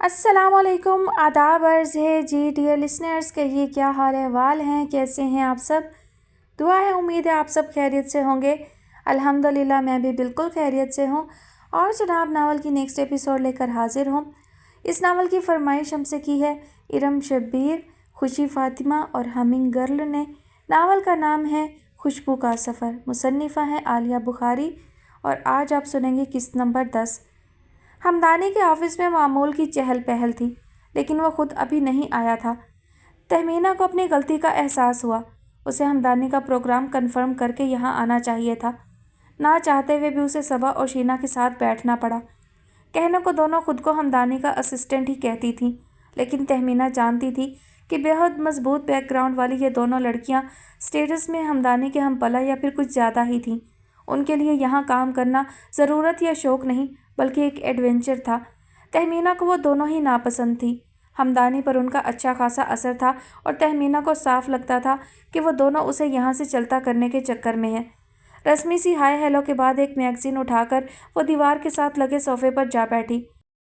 अस्सलाम वालेकुम, आदाब अर्ज़ है जी डियर लिसनर्स। कहिए क्या हाल अहवाल हैं, कैसे हैं आप सब। दुआ है, उम्मीद है आप सब खैरियत से होंगे। अल्हम्दुलिल्लाह मैं भी बिल्कुल खैरियत से हूँ। और जनाब नावल की नेक्स्ट एपिसोड लेकर हाजिर हूँ। इस नावल की फरमाइश हमसे की है इरम शब्बीर, खुशी फ़ातिमा और हमिंग गर्ल ने। नावल का नाम है खुशबू का सफ़र। मुसन्निफ़ा है आलिया बुखारी। और आज आप सुनेंगे किस्त नंबर 10। हमदानी के ऑफिस में मामूल की चहल पहल थी, लेकिन वो खुद अभी नहीं आया था। तहमीना को अपनी गलती का एहसास हुआ। उसे हमदानी का प्रोग्राम कंफर्म करके यहाँ आना चाहिए था। ना चाहते हुए भी उसे सबा और शीना के साथ बैठना पड़ा। कहने को दोनों खुद को हमदानी का असिस्टेंट ही कहती थीं, लेकिन तहमीना जानती थी कि बेहद मजबूत बैकग्राउंड वाली ये दोनों लड़कियाँ स्टेटस में हमदानी के हमपला या फिर कुछ ज़्यादा ही थीं। उनके लिए यहाँ काम करना ज़रूरत या शौक़ नहीं, बल्कि एक एडवेंचर था। तहमीना को वो दोनों ही नापसंद थी। हमदानी पर उनका अच्छा खासा असर था और तहमीना को साफ लगता था कि वो दोनों उसे यहाँ से चलता करने के चक्कर में हैं। रस्मी सी हाय हेलो के बाद एक मैगज़ीन उठाकर वो दीवार के साथ लगे सोफे पर जा बैठी।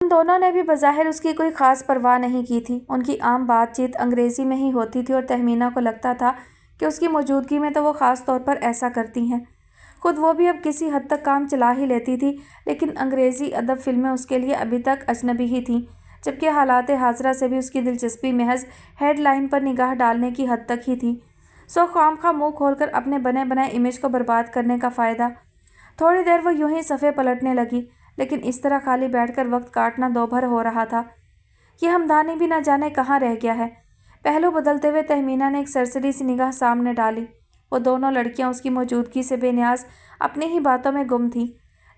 उन दोनों ने भी बज़ाहिर उसकी कोई ख़ास परवाह नहीं की थी। उनकी आम बातचीत अंग्रेज़ी में ही होती थी और तहमीना को लगता था कि उसकी मौजूदगी में तो वो ख़ास तौर पर ऐसा करती हैं। खुद वो भी अब किसी हद तक काम चला ही लेती थी, लेकिन अंग्रेज़ी अदब फिल्में उसके लिए अभी तक अजनबी ही थीं, जबकि हालात हाज़रा से भी उसकी दिलचस्पी महज हेडलाइन पर निगाह डालने की हद तक ही थी। सो खामखा मुँह खोलकर अपने बने बनाए इमेज को बर्बाद करने का फ़ायदा। थोड़ी देर वो यूं ही सफ़े पलटने लगी, लेकिन इस तरह खाली बैठकर वक्त काटना दोभर हो रहा था। ये हमदानी भी न जाने कहाँ रह गया है। पहलू बदलते हुए तहमीना ने एक सरसरी सी निगाह सामने डाली। वो दोनों लड़कियां उसकी मौजूदगी से बेनियाज अपनी ही बातों में गुम थीं।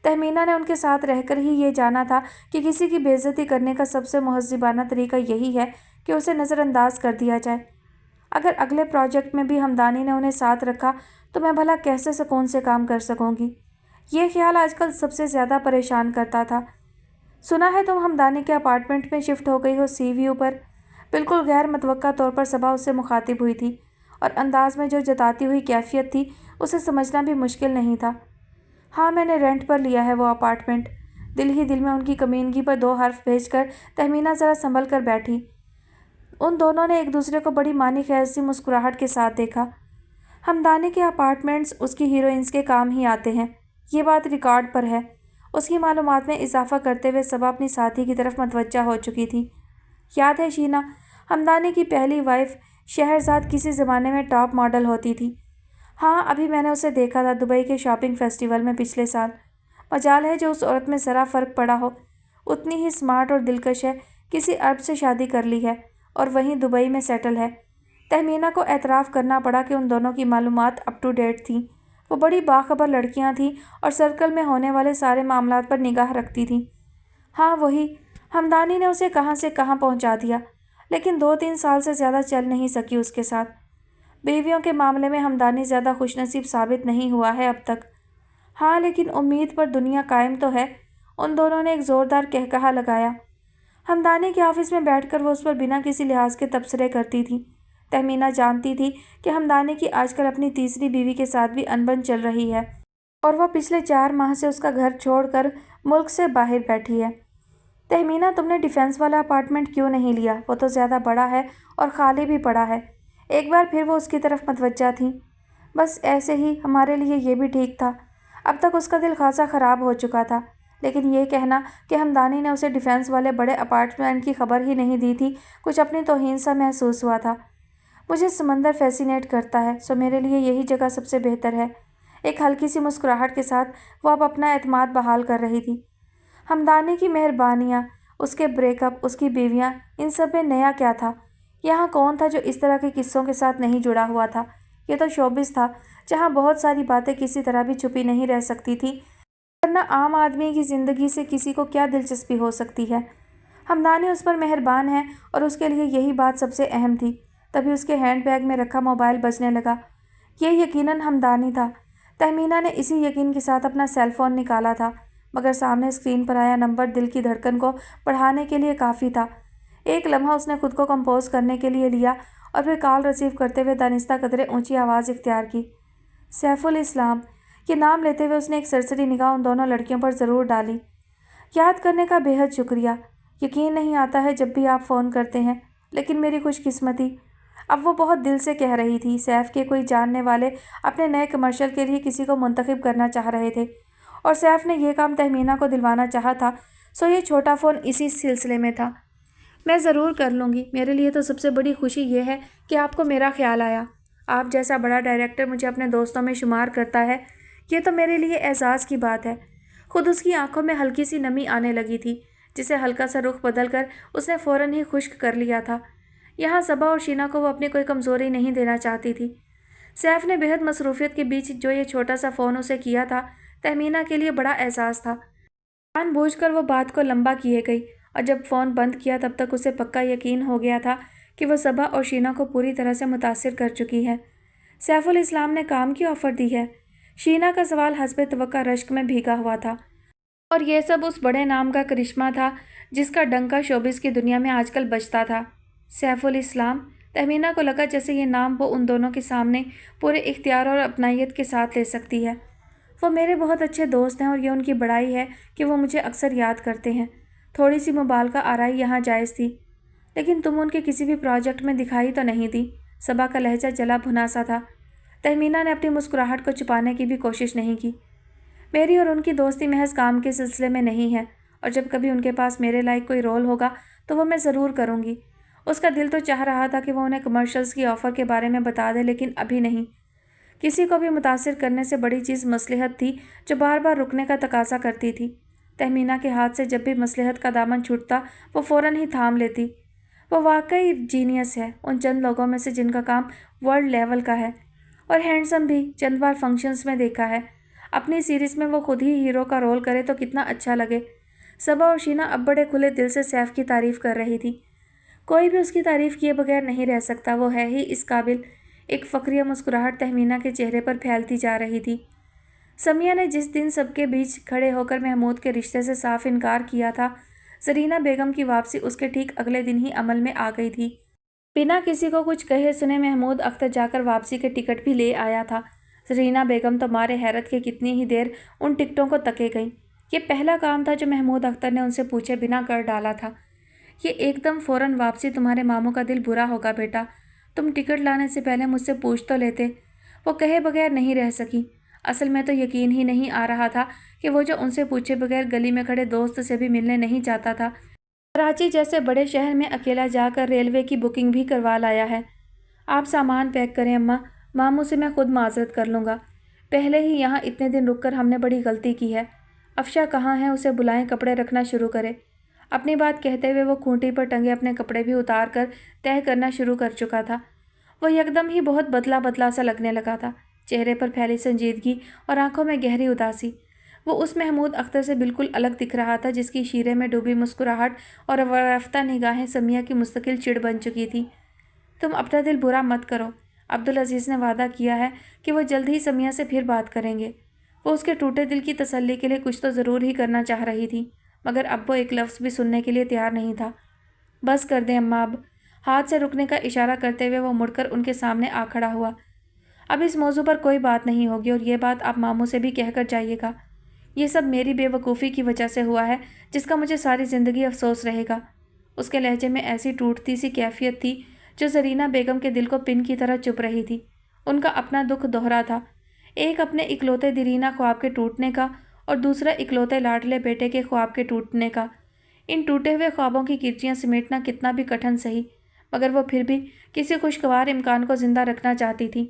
तहमीना ने उनके साथ रहकर ही ये जाना था कि किसी की बेइज्जती करने का सबसे मुहज़्ज़िबाना तरीका यही है कि उसे नज़रअंदाज कर दिया जाए। अगर अगले प्रोजेक्ट में भी हमदानी ने उन्हें साथ रखा तो मैं भला कैसे सुकून से काम कर सकूँगी। ये ख्याल आजकल सबसे ज़्यादा परेशान करता था। सुना है तुम हमदानी के अपार्टमेंट में शिफ्ट हो गई हो सी व्यू पर। बिल्कुल गैर मतवक्का तौर पर सबा उससे मुखातिब हुई थी, और अंदाज में जो जताती हुई कैफियत थी उसे समझना भी मुश्किल नहीं था। हाँ, मैंने रेंट पर लिया है वो अपार्टमेंट। दिल ही दिल में उनकी कमीनगी पर 2 हर्फ भेजकर तहमीना ज़रा संभल कर बैठी। उन दोनों ने एक दूसरे को बड़ी मानी खैर सी मुस्कुराहट के साथ देखा। हमदानी के अपार्टमेंट्स उसकी हीरोइंस के काम ही आते हैं, ये बात रिकॉर्ड पर है। उसकी मालूमात में इजाफा करते हुए सबा अपनी साथी की तरफ मतवज्जा हो चुकी थी। याद है शीना, हमदानी की पहली वाइफ शहरजाद किसी ज़माने में टॉप मॉडल होती थी। हाँ, अभी मैंने उसे देखा था दुबई के शॉपिंग फेस्टिवल में पिछले साल। मजाल है जो उस औरत में ज़रा फ़र्क पड़ा हो। उतनी ही स्मार्ट और दिलकश है, किसी अरब से शादी कर ली है और वहीं दुबई में सेटल है। तहमीना को एतराफ़ करना पड़ा कि उन दोनों की मालूमात अप टू डेट थी। वो बड़ी बाखबर लड़कियाँ थीं और सर्कल में होने वाले सारे मामलात पर निगाह रखती थीं। हाँ वही, हमदानी ने उसे कहाँ से कहाँ पहुँचा दिया, लेकिन 2-3 साल से ज़्यादा चल नहीं सकी उसके साथ। बीवियों के मामले में हमदानी ज़्यादा खुशनसीब साबित नहीं हुआ है अब तक। हाँ, लेकिन उम्मीद पर दुनिया कायम तो है। उन दोनों ने एक ज़ोरदार कहकहा लगाया। हमदानी के ऑफिस में बैठकर वो उस पर बिना किसी लिहाज के तबसरे करती थी। तहमीना जानती थी कि हमदानी की आजकल अपनी तीसरी बीवी के साथ भी अनबन चल रही है, और वह पिछले 4 माह से उसका घर छोड़कर मुल्क से बाहर बैठी है। तहमीना, तुमने डिफेंस वाला अपार्टमेंट क्यों नहीं लिया? वो तो ज़्यादा बड़ा है और खाली भी पड़ा है। एक बार फिर वो उसकी तरफ मतवज्जा थी। बस ऐसे ही हमारे लिए ये भी ठीक था। अब तक उसका दिल खासा ख़राब हो चुका था, लेकिन ये कहना कि हमदानी ने उसे डिफेंस वाले बड़े अपार्टमेंट की खबर ही नहीं दी थी, कुछ अपनी तौहीन सा महसूस हुआ था। मुझे समंदर फैसिनेट करता है, सो मेरे लिए यही जगह सबसे बेहतर है। एक हल्की सी मुस्कुराहट के साथ वो अब अपना एतमाद बहाल कर रही थी। हमदानी की मेहरबानियाँ, उसके ब्रेकअप, उसकी बीवियाँ, इन सब में नया क्या था? यहाँ कौन था जो इस तरह के किस्सों के साथ नहीं जुड़ा हुआ था? ये तो शोबिस था, जहाँ बहुत सारी बातें किसी तरह भी छुपी नहीं रह सकती थी, वरना आम आदमी की ज़िंदगी से किसी को क्या दिलचस्पी हो सकती है। हमदानी उस पर मेहरबान है और उसके लिए यही बात सबसे अहम थी। तभी उसके हैंड बैग में रखा मोबाइल बजने लगा। ये यकीनन हमदानी था। तहमीना ने इसी यकीन के साथ अपना सेल फ़ोन निकाला था, मगर सामने स्क्रीन पर आया नंबर दिल की धड़कन को बढ़ाने के लिए काफ़ी था। एक लम्हा उसने खुद को कंपोज करने के लिए लिया और फिर कॉल रिसीव करते हुए दानिस्ता कदरे ऊंची आवाज़ इख्तियार की। सैफुल इस्लाम। ये नाम लेते हुए उसने एक सरसरी निगाह उन दोनों लड़कियों पर ज़रूर डाली। याद करने का बेहद शुक्रिया। یقین نہیں آتا ہے جب بھی آپ فون کرتے ہیں، لیکن میری خوش قسمتی۔ اب وہ بہت دل سے کہہ رہی تھی۔ سیف کے کوئی جاننے والے اپنے نئے کمرشل کے لیے کسی کو منتخب کرنا چاہ رہے تھے اور سیف نے یہ کام تہمینہ کو دلوانا چاہا تھا، سو یہ چھوٹا فون اسی سلسلے میں تھا۔ میں ضرور کر لوں گی۔ میرے لیے تو سب سے بڑی خوشی یہ ہے کہ آپ کو میرا خیال آیا۔ آپ جیسا بڑا ڈائریکٹر مجھے اپنے دوستوں میں شمار کرتا ہے، یہ تو میرے لیے اعزاز کی بات ہے۔ خود اس کی آنکھوں میں ہلکی سی نمی آنے لگی تھی، جسے ہلکا سا رخ بدل کر اس نے فوراً ہی خشک کر لیا تھا۔ یہاں صبا اور شینا کو وہ اپنی کوئی کمزوری نہیں دینا چاہتی تھی۔ سیف نے بہت مصروفیت کے بیچ جو یہ چھوٹا سا فون اسے کیا تھا، تہمینہ کے لیے بڑا اعزاز تھا۔ جان بوجھ کر وہ بات کو لمبا کیے گئی، اور جب فون بند کیا تب تک اسے پکا یقین ہو گیا تھا کہ وہ صبا اور شینا کو پوری طرح سے متاثر کر چکی ہے۔ سیف الاسلام نے کام کی آفر دی ہے؟ شینا کا سوال حسب توقع رشک میں بھیگا ہوا تھا، اور یہ سب اس بڑے نام کا کرشمہ تھا جس کا ڈنکا شوبز کی دنیا میں آج کل بجتا تھا۔ سیف الاسلام؟ تہمینہ کو لگا جیسے یہ نام وہ ان دونوں کے سامنے پورے اختیار اور اپنائیت کے ساتھ لے سکتی ہے۔ وہ میرے بہت اچھے دوست ہیں اور یہ ان کی بڑائی ہے کہ وہ مجھے اکثر یاد کرتے ہیں۔ تھوڑی سی مبالغہ آرائی یہاں جائز تھی۔ لیکن تم ان کے کسی بھی پروجیکٹ میں دکھائی تو نہیں دی؟ صبا کا لہجہ جلا بھنا سا تھا۔ تہمینہ نے اپنی مسکراہٹ کو چھپانے کی بھی کوشش نہیں کی۔ میری اور ان کی دوستی محض کام کے سلسلے میں نہیں ہے، اور جب کبھی ان کے پاس میرے لائق کوئی رول ہوگا تو وہ میں ضرور کروں گی۔ اس کا دل تو چاہ رہا تھا کہ وہ انہیں کمرشلز کی آفر کے بارے میں بتا دے، لیکن ابھی نہیں۔ کسی کو بھی متاثر کرنے سے بڑی چیز مصلحت تھی جو بار بار رکنے کا تقاضا کرتی تھی۔ تہمینہ کے ہاتھ سے جب بھی مصلحت کا دامن چھوٹتا وہ فوراً ہی تھام لیتی۔ وہ واقعی جینیس ہے، ان چند لوگوں میں سے جن کا کام ورلڈ لیول کا ہے، اور ہینڈسم بھی۔ چند بار فنکشنز میں دیکھا ہے۔ اپنی سیریز میں وہ خود ہی ہیرو کا رول کرے تو کتنا اچھا لگے۔ صبا اور شینا اب بڑے کھلے دل سے سیف کی تعریف کر رہی تھی۔ کوئی بھی اس کی تعریف کیے بغیر نہیں رہ سکتا، وہ ہے ہی اس قابل۔ ایک فخریہ مسکراہٹ تہمینہ کے چہرے پر پھیلتی جا رہی تھی۔ سمیہ نے جس دن سب کے بیچ کھڑے ہو کر محمود کے رشتے سے صاف انکار کیا تھا، زرینہ بیگم کی واپسی اس کے ٹھیک اگلے دن ہی عمل میں آ گئی تھی۔ بنا کسی کو کچھ کہے سنے محمود اختر جا کر واپسی کے ٹکٹ بھی لے آیا تھا۔ زرینہ بیگم تو مارے حیرت کے کتنی ہی دیر ان ٹکٹوں کو تکے گئیں۔ یہ پہلا کام تھا جو محمود اختر نے ان سے پوچھے بنا کر ڈالا تھا۔ یہ ایک دم فوراً واپسی، تمہارے ماموں کا دل برا ہوگا بیٹا۔ تم ٹکٹ لانے سے پہلے مجھ سے پوچھ تو لیتے۔ وہ کہے بغیر نہیں رہ سکی۔ اصل میں تو یقین ہی نہیں آ رہا تھا کہ وہ جو ان سے پوچھے بغیر گلی میں کھڑے دوست سے بھی ملنے نہیں چاہتا تھا، کراچی جیسے بڑے شہر میں اکیلا جا کر ریلوے کی بکنگ بھی کروا لایا ہے۔ آپ سامان پیک کریں اماں، ماموں سے میں خود معذرت کر لوں گا۔ پہلے ہی یہاں اتنے دن رک کر ہم نے بڑی غلطی کی ہے۔ افشا کہاں ہے؟ اسے بلائیں، کپڑے رکھنا شروع کرے۔ اپنی بات کہتے ہوئے وہ کھونٹی پر ٹنگے اپنے کپڑے بھی اتار کر طے کرنا شروع کر چکا تھا۔ وہ یکدم ہی بہت بدلا بدلا سا لگنے لگا تھا، چہرے پر پھیلی سنجیدگی اور آنکھوں میں گہری اداسی۔ وہ اس محمود اختر سے بالکل الگ دکھ رہا تھا جس کی شیرے میں ڈوبی مسکراہٹ اور رفتہ نگاہیں سمیہ کی مستقل چڑ بن چکی تھی۔ تم اپنا دل برا مت کرو، عبدالعزیز نے وعدہ کیا ہے کہ وہ جلد ہی سمیہ سے پھر بات کریں گے۔ وہ اس کے ٹوٹے دل کی تسلی کے لیے کچھ تو ضرور ہی کرنا چاہ رہی تھی، مگر اب وہ ایک لفظ بھی سننے کے لیے تیار نہیں تھا۔ بس کر دیں اماں اب۔ ہاتھ سے رکنے کا اشارہ کرتے ہوئے وہ مڑ کر ان کے سامنے آ کھڑا ہوا۔ اب اس موضوع پر کوئی بات نہیں ہوگی، اور یہ بات آپ ماموں سے بھی کہہ کر جائیے گا۔ یہ سب میری بے وقوفی کی وجہ سے ہوا ہے جس کا مجھے ساری زندگی افسوس رہے گا۔ اس کے لہجے میں ایسی ٹوٹتی سی کیفیت تھی جو زرینہ بیگم کے دل کو پن کی طرح چبھ رہی تھی۔ ان کا اپنا دکھ دوہرا تھا، ایک اپنے اکلوتے دیرینہ خواب کے ٹوٹنے کا، اور دوسرا اکلوتے لاڈلے بیٹے کے خواب کے ٹوٹنے کا۔ ان ٹوٹے ہوئے خوابوں کی کرچیاں سمیٹنا کتنا بھی کٹھن سہی، مگر وہ پھر بھی کسی خوشگوار امکان کو زندہ رکھنا چاہتی تھی۔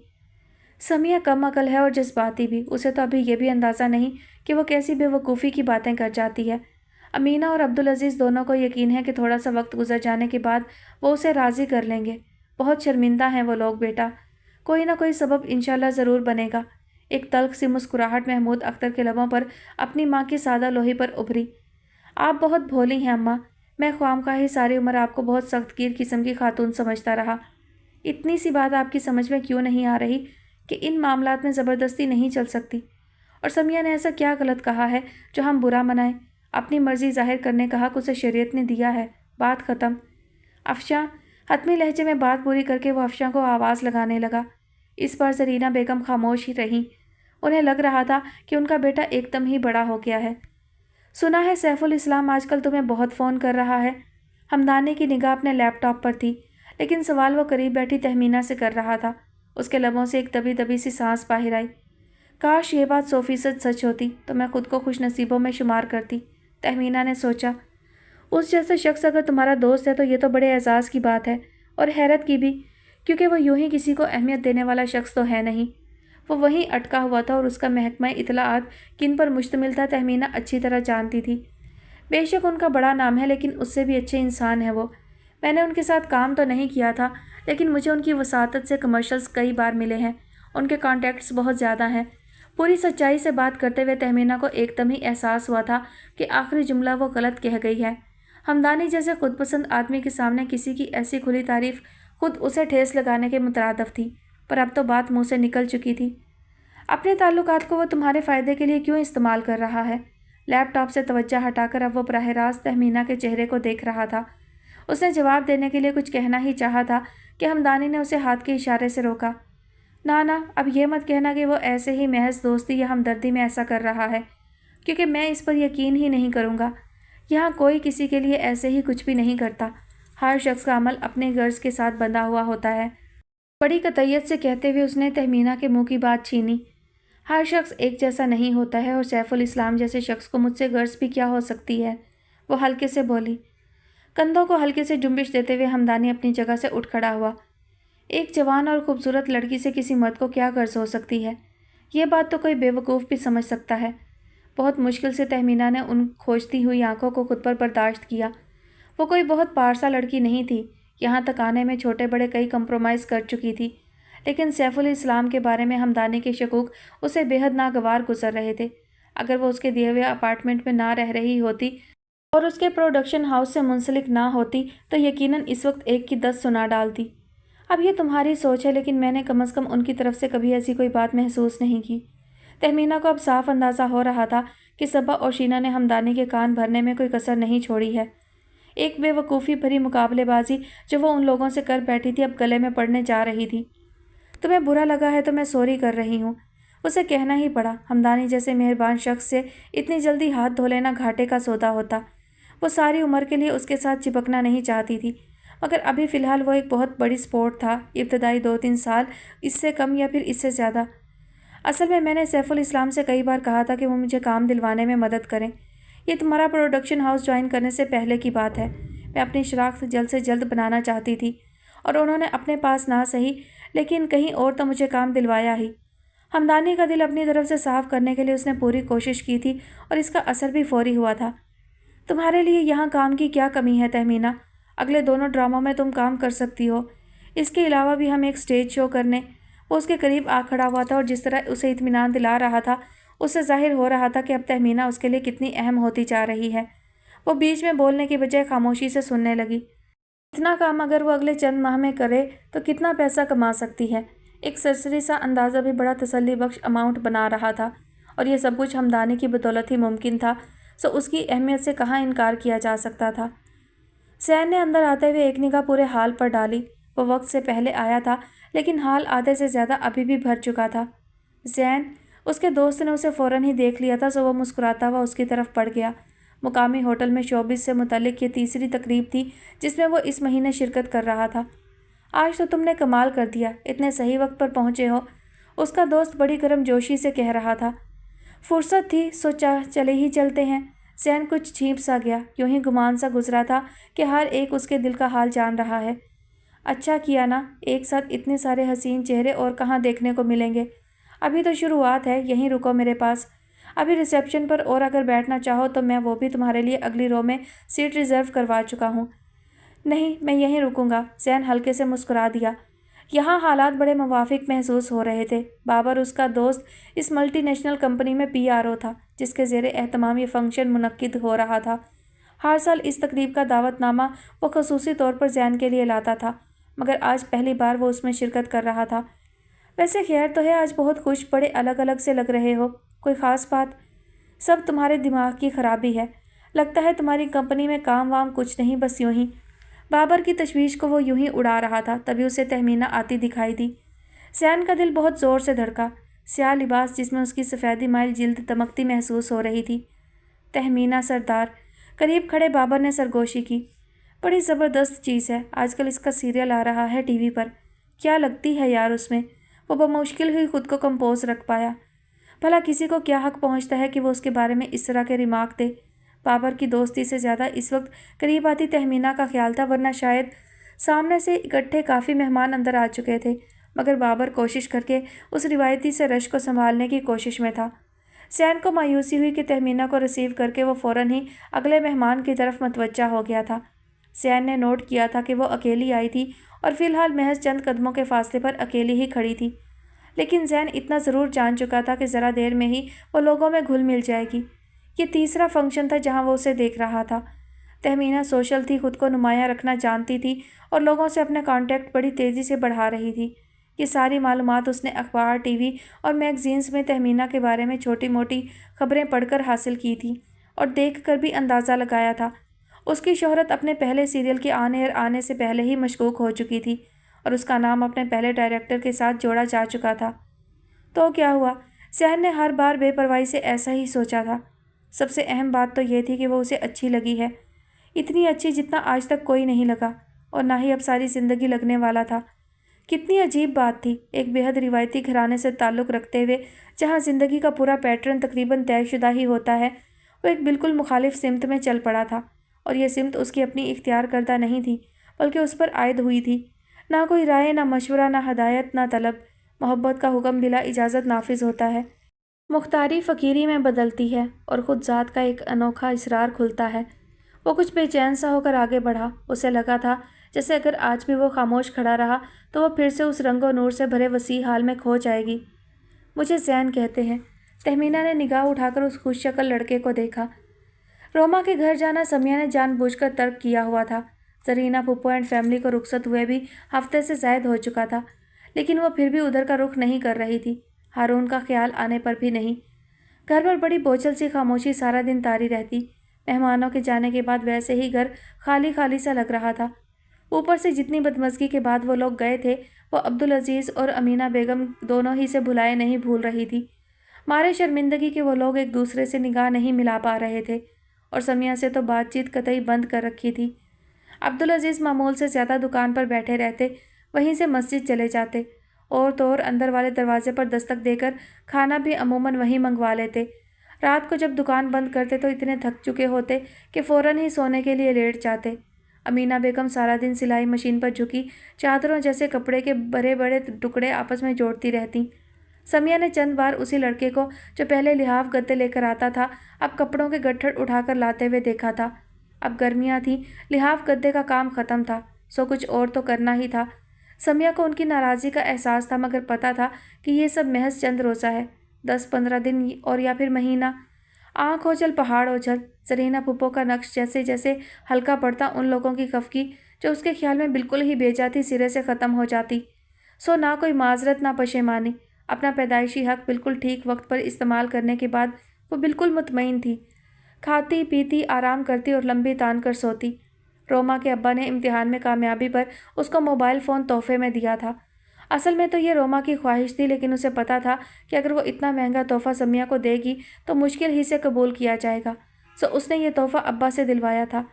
سمیہ کم عقل ہے اور جذباتی بھی، اسے تو ابھی یہ بھی اندازہ نہیں کہ وہ کیسی بے وقوفی کی باتیں کر جاتی ہے۔ امینہ اور عبدالعزیز دونوں کو یقین ہے کہ تھوڑا سا وقت گزر جانے کے بعد وہ اسے راضی کر لیں گے۔ بہت شرمندہ ہیں وہ لوگ بیٹا، کوئی نہ کوئی سبب انشاءاللہ ضرور بنے گا۔ ایک تلخ سی مسکراہٹ محمود اختر کے لبوں پر اپنی ماں کی سادہ لوہی پر ابھری۔ آپ بہت بھولی ہیں اماں، میں خواہ ہی ساری عمر آپ کو بہت سخت گیر قسم کی خاتون سمجھتا رہا۔ اتنی سی بات آپ کی سمجھ میں کیوں نہیں آ رہی کہ ان معاملات میں زبردستی نہیں چل سکتی؟ اور سمیہ نے ایسا کیا غلط کہا ہے جو ہم برا منائیں؟ اپنی مرضی ظاہر کرنے کا حق اسے شریعت نے دیا ہے، بات ختم۔ افشاں، حتمی لہجے میں بات پوری کر کے وہ افشاں کو آواز لگانے لگا۔ اس بار زرینہ بیگم خاموش ہی رہیں۔ انہیں لگ رہا تھا کہ ان کا بیٹا ایک دم ہی بڑا ہو گیا ہے۔ سنا ہے سیف الاسلام آج کل تمہیں بہت فون کر رہا ہے۔ हमदानी की निगाह अपने लैपटॉप पर थी, लेकिन सवाल वो करीब बैठी तहमीना से कर रहा था। उसके लबों से एक दबी दबी सी सांस बाहर आई। काश ये बात 100% सच होती तो मैं खुद को खुशनसीबों में शुमार करती, तहमीना ने सोचा। उस जैसा शख्स अगर तुम्हारा दोस्त है तो ये तो बड़े एजाज़ की बात है, और हैरत की भी, क्योंकि वो यूं ही किसी को अहमियत देने वाला शख्स तो है नहीं। वो वहीं अटका हुआ था और उसका महकमा इतलाआत किन पर मुश्तमिल था तहमीना अच्छी तरह जानती थी। बेशक उनका बड़ा नाम है, लेकिन उससे भी अच्छे इंसान है वो। मैंने उनके साथ काम तो नहीं किया था, लेकिन मुझे उनकी वसातत से कमर्शल्स कई बार मिले हैं। उनके कॉन्टैक्ट्स बहुत ज़्यादा हैं। पूरी सच्चाई से बात करते हुए तहमीना को एकदम ही एहसास हुआ था कि आखिरी जुमला वो गलत कह गई है। हमदानी जैसे खुदपसंद आदमी के सामने किसी की ऐसी खुली तारीफ खुद उसे ठेस लगाने के मुतरादफ थी, पर अब तो बात मुंह से निकल चुकी थी। अपने ताल्लुकात को वो तुम्हारे फ़ायदे के लिए क्यों इस्तेमाल कर रहा है? लैपटॉप से तवज्जो हटाकर अब वो बराह रास्त तहमीना के चेहरे को देख रहा था। उसने जवाब देने के लिए कुछ कहना ही चाहा था कि हमदानी ने उसे हाथ के इशारे से रोका। ना, अब ये मत कहना कि वो ऐसे ही महज दोस्ती या हमदर्दी में ऐसा कर रहा है, क्योंकि मैं इस पर यकीन ही नहीं करूँगा। यहाँ कोई किसी के लिए ऐसे ही कुछ भी नहीं करता। हर शख्स का अमल अपने गर्ज के साथ बंधा हुआ होता है। बड़ी कतईयत से कहते हुए उसने तहमीना के मुंह की बात छीनी। हर शख्स एक जैसा नहीं होता है, और सैफुल इस्लाम जैसे शख्स को मुझसे गर्ज भी क्या हो सकती है? वो हल्के से बोली। कंधों को हल्के से जुम्बिश देते हुए हमदानी अपनी जगह से उठ खड़ा हुआ। एक जवान और खूबसूरत लड़की से किसी मर्द को क्या गर्ज हो सकती है? ये बात तो कोई बेवकूफ़ भी समझ सकता है। बहुत मुश्किल से तहमीना ने उन खोजती हुई आंखों को खुद पर बर्दाश्त किया। वो कोई बहुत पारसा लड़की नहीं थी। यहाँ तक आने में छोटे बड़े कई कंप्रोमाइज़ कर चुकी थी, लेकिन सैफुल इस्लाम के बारे में हमदानी के शकूक उसे बेहद नागवार गुजर रहे थे। अगर वो उसके दिए हुए अपार्टमेंट में ना रह रही होती और उसके प्रोडक्शन हाउस से मुंसलिक ना होती तो यकीनन इस वक्त एक की 10 सुना डालती। अब ये तुम्हारी सोच है, लेकिन मैंने कम अज़ कम उनकी तरफ से कभी ऐसी कोई बात महसूस नहीं की। तहमीना को अब साफ अंदाज़ा हो रहा था कि सबा और शीना ने हमदानी के कान भरने में कोई कसर नहीं छोड़ी है। एक बेवकूफ़ी भरी मुकाबलेबाजी जो वो उन लोगों से कर बैठी थी अब गले में पड़ने जा रही थी। तुम्हें बुरा लगा है तो मैं सॉरी कर रही हूँ। उसे कहना ही पड़ा। हमदानी जैसे मेहरबान शख्स से इतनी जल्दी हाथ धो लेना घाटे का सौदा होता। वो सारी उम्र के लिए उसके साथ चिपकना नहीं चाहती थी, मगर अभी फ़िलहाल वो एक बहुत बड़ी स्पोर्ट था। इब्तदाई 2-3 साल, इससे कम या फिर इससे ज़्यादा। असल में मैंने सैफुल इस्लाम से कई बार कहा था कि वो मुझे काम दिलवाने में मदद करें। ये तुम्हारा प्रोडक्शन हाउस ज्वाइन करने से पहले की बात है। मैं अपनी शनाख्त जल्द से जल्द बनाना चाहती थी, और उन्होंने अपने पास ना सही लेकिन कहीं और तो मुझे काम दिलवाया ही। हमदानी का दिल अपनी तरफ से साफ करने के लिए उसने पूरी कोशिश की थी, और इसका असर भी फौरी हुआ था। तुम्हारे लिए यहाँ काम की क्या कमी है तहमीना? अगले दोनों ड्रामों में तुम काम कर सकती हो। इसके अलावा भी हम एक स्टेज शो करने। वो उसके करीब आ खड़ा हुआ था, और जिस तरह उसे इत्मीनान दिला रहा था उससे जाहिर हो रहा था कि अब तहमीना उसके लिए कितनी अहम होती जा रही है। वो बीच में बोलने की बजाय खामोशी से सुनने लगी। इतना काम अगर वो अगले चंद माह में करे तो कितना पैसा कमा सकती है? एक सरसरी सा अंदाज़ा भी बड़ा तसल्ली बख्श अमाउंट बना रहा था, और ये सब कुछ हमदानी की बदौलत ही मुमकिन था। सो उसकी अहमियत से कहाँ इनकार किया जा सकता था। सैन ने अंदर आते हुए एक निगाह पूरे हाल पर डाली। वो वक्त से पहले आया था, लेकिन हाल आधे से ज़्यादा अभी भी भर चुका था। जैन, उसके दोस्त ने उसे फ़ौरन ही देख लिया था, सो वो मुस्कुराता हुआ उसकी तरफ पड़ गया। मुकामी होटल में शोबिस से मुतल्लिक ये तीसरी तकरीब थी जिसमें वो इस महीने शिरकत कर रहा था। आज तो तुमने कमाल कर दिया, इतने सही वक्त पर पहुँचे हो, उसका दोस्त बड़ी गर्मजोशी से कह रहा था। फुर्सत थी, सोचा चले ही चलते हैं। जैन कुछ छींप सा गया। यूं ही गुमान सा गुजरा था कि हर एक उसके दिल का हाल जान रहा है। अच्छा किया ना, एक साथ इतने सारे हसीन चेहरे और कहाँ देखने को मिलेंगे। अभी तो शुरुआत है, यहीं रुको मेरे पास। अभी रिसेप्शन पर, और अगर बैठना चाहो तो मैं वो भी तुम्हारे लिए अगली रो में सीट रिज़र्व करवा चुका हूँ। नहीं, मैं यहीं रुकूंगा। जैन हल्के से मुस्कुरा दिया। यहाँ हालात बड़े मुवाफिक महसूस हो रहे थे। बाबर, उसका दोस्त, इस मल्टीनेशनल कंपनी में PRO था जिसके ज़ेरे एहतमाम ये फंक्शन मुनक्किद हो रहा था। हर साल इस तकरीब का दावतनामा वो खसूसी तौर पर जैन के लिए लाता था, मगर आज पहली बार वो उसमें शिरकत कर रहा था। वैसे खैर तो है, आज बहुत खुश, बड़े अलग अलग से लग रहे हो। कोई ख़ास बात? सब तुम्हारे दिमाग की खराबी है। लगता है तुम्हारी कंपनी में काम वाम कुछ नहीं, बस यूं ही। बाबर की तशवीश को वो यूं ही उड़ा रहा था, तभी उसे तहमीना आती दिखाई दी। सैन का दिल बहुत ज़ोर से धड़का। स्याह लिबास जिसमें उसकी सफ़ेदी माइल जिल्द दमकती महसूस हो रही थी। तहमीना सरदार, करीब खड़े बाबर ने सरगोशी की। बड़ी ज़बरदस्त चीज़ है। आजकल इसका सीरियल आ रहा है टीवी पर। क्या लगती है यार उसमें। वो बमुश्किल ही खुद को कंपोज रख पाया। भला किसी को क्या हक पहुंचता है कि वो उसके बारे में इस तरह के रिमार्क दे। बाबर की दोस्ती से ज़्यादा इस वक्त करीब आती तहमीना का ख्याल था, वरना शायद सामने से इकट्ठे काफ़ी मेहमान अंदर आ चुके थे। मगर बाबर कोशिश करके उस रिवायती से रश को संभालने की कोशिश में था। सैन को मायूसी हुई कि तहमीना को रिसीव करके वो फ़ौरन ही अगले मेहमान की तरफ मतवज्जा हो गया था। सैन ने नोट किया था कि वो अकेली आई थी और फिलहाल महज चंद कदमों के फासले पर अकेली ही खड़ी थी। लेकिन जैन इतना ज़रूर जान चुका था कि ज़रा देर में ही वो लोगों में घुल मिल जाएगी। ये तीसरा फंक्शन था जहां वो उसे देख रहा था। तहमीना सोशल थी, खुद को नुमायाँ रखना जानती थी और लोगों से अपने कॉन्टैक्ट बड़ी तेज़ी से बढ़ा रही थी। ये सारी मालूमात उसने अखबार, टीवी और मैगजीन्स में तहमीना के बारे में छोटी मोटी खबरें पढ़कर हासिल की थी और देख कर भी अंदाज़ा लगाया था। उसकी शोहरत अपने पहले सीरियल के आने से पहले ही मशकूक हो चुकी थी और उसका नाम अपने पहले डायरेक्टर के साथ जोड़ा जा चुका था। तो क्या हुआ? सहन ने हर बार बेपरवाही से ऐसा ही सोचा था। सबसे अहम बात तो ये थी कि वो उसे अच्छी लगी है, इतनी अच्छी जितना आज तक कोई नहीं लगा और ना ही अब सारी ज़िंदगी लगने वाला था। कितनी अजीब बात थी, एक बेहद रिवायती घराने से ताल्लुक़ रखते हुए जहाँ ज़िंदगी का पूरा पैटर्न तकरीबन तयशुदा ही होता है, वो एक बिल्कुल मुखालिफ सिमत में चल पड़ा था। और यह सिमत उसकी अपनी इख्तियार करदा नहीं थी, बल्कि उस पर आयद हुई थी। ना कोई राय, ना मशवरा, ना हदायत, ना तलब। मोहब्बत का हुक्म बिला इजाज़त नाफिज होता है, मुख्तारी फ़कीरी में बदलती है और ख़ुद ज़ात का एक अनोखा इसरार खुलता है। वो कुछ बेचैन सा होकर आगे बढ़ा। उसे लगा था जैसे अगर आज भी वो खामोश खड़ा रहा तो वो फिर से उस रंगो नूर से भरे वसी हाल में खो जाएगी। मुझे ज़ैन कहते हैं। तहमीना ने निगाह उठाकर उस खुश शक्ल लड़के को देखा। रोमा के घर जाना समिया ने जानबूझकर तर्क किया हुआ था। जरीना पुप्पो एंड फैमिली को रुखसत हुए भी हफ्ते से ज़ायद हो चुका था, लेकिन वो फिर भी उधर का रुख नहीं कर रही थी। हारून का ख्याल आने पर भी नहीं। घर पर बड़ी बोझल सी खामोशी सारा दिन तारी रहती। मेहमानों के जाने के बाद वैसे ही घर खाली खाली सा लग रहा था। ऊपर से जितनी बदमज़गी के बाद वो लोग गए थे, वो अब्दुल अजीज़ और अमीना बेगम दोनों ही से भुलाए नहीं भूल रही थी। मारे शर्मिंदगी के वो लोग एक दूसरे से निगाह नहीं मिला पा रहे थे और समिया से तो बातचीत कतई बंद कर रखी थी। अब्दुल अजीज़ मामूल से ज़्यादा दुकान पर बैठे रहते, वहीं से मस्जिद चले जाते और तो और अंदर वाले दरवाजे पर दस्तक देकर खाना भी अमूमन वहीं मंगवा लेते। रात को जब दुकान बंद करते तो इतने थक चुके होते कि फ़ौरन ही सोने के लिए लेट जाते। अमीना बेगम सारा दिन सिलाई मशीन पर झुकी चादरों जैसे कपड़े के बड़े बड़े टुकड़े आपस में जोड़ती रहती। समिया ने चंद बार उसी लड़के को जो पहले लिहाफ गद्दे लेकर आता था, अब कपड़ों के गट्ठर उठाकर लाते हुए देखा था। अब गर्मियाँ थीं, लिहाफ गद्दे का काम ख़त्म था, सो कुछ और तो करना ही था। समिया को उनकी नाराज़गी का एहसास था, मगर पता था कि ये सब महज चंद रोज़ा है, 10-15 दिन और या फिर महीना। आँख ओझल पहाड़ ओझल। जरीना पुप्पो का नक्श जैसे जैसे हल्का पड़ता उन लोगों की खफकी जो उसके ख्याल में बिल्कुल ही बेजाती सिरे से ख़त्म हो जाती। सो ना कोई माजरत, ना पशेमानी। अपना पैदाइशी हक बिल्कुल ठीक वक्त पर इस्तेमाल करने के बाद वो बिल्कुल मुतमईन थी। खाती पीती, आराम करती और लंबी तान कर सोती। रोमा के अब्बा ने इम्तिहान में कामयाबी पर उसको मोबाइल फ़ोन तोहफे में दिया था। असल में तो ये रोमा की ख्वाहिश थी, लेकिन उसे पता था कि अगर वो इतना महंगा तोहफ़ा समिया को देगी तो मुश्किल ही से कबूल किया जाएगा। सो उसने ये तोहफ़ा अब्बा से दिलवाया था।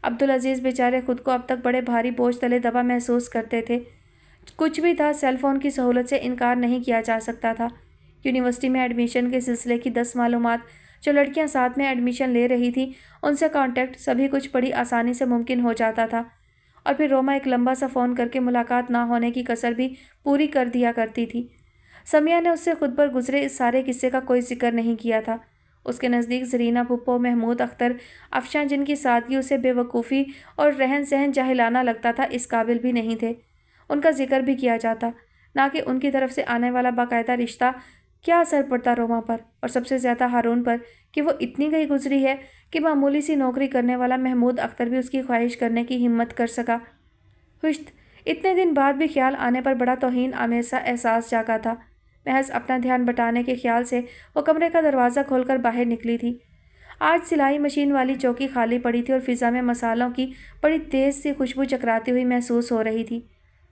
अब्दुल अजीज़ बेचारे खुद को अब तक बड़े भारी बोझ तले दबा महसूस करते थे। कुछ भी था, सेल फ़ोन की सहूलत से इनकार नहीं किया जा सकता था। यूनिवर्सिटी में एडमिशन के सिलसिले की 10 मालूमात, जो लड़कियां साथ में एडमिशन ले रही थी, उनसे कांटेक्ट, सभी कुछ बड़ी आसानी से मुमकिन हो जाता था। और फिर रोमा एक लंबा सा फ़ोन करके मुलाकात ना होने की कसर भी पूरी कर दिया करती थी। समिया ने उससे खुद पर गुजरे इस सारे किस्से का कोई जिक्र नहीं किया था। उसके नज़दीक जरीना पुप्पो, महमूद अख्तर, अफशां, जिनकी सादगी उसे बेवकूफ़ी और रहन सहन जाहिलाना लगता था, इस काबिल भी नहीं थे उनका जिक्र भी किया जाता, ना कि उनकी तरफ से आने वाला बाकायदा रिश्ता। क्या असर पड़ता रोमा पर और सबसे ज़्यादा हारून पर कि वो इतनी गई गुजरी है कि मामूली सी नौकरी करने वाला महमूद अख्तर भी उसकी ख्वाहिश करने की हिम्मत कर सका। हुश्त, इतने दिन बाद भी ख्याल आने पर बड़ा तौहीन आमेज़ सा एहसास जागा था। महज अपना ध्यान बटाने के ख्याल से वो कमरे का दरवाज़ा खोलकर बाहर निकली थी। आज सिलाई मशीन वाली चौकी खाली पड़ी थी और फ़िज़ा में मसालों की बड़ी तेज़ सी खुशबू चकराती हुई महसूस हो रही थी।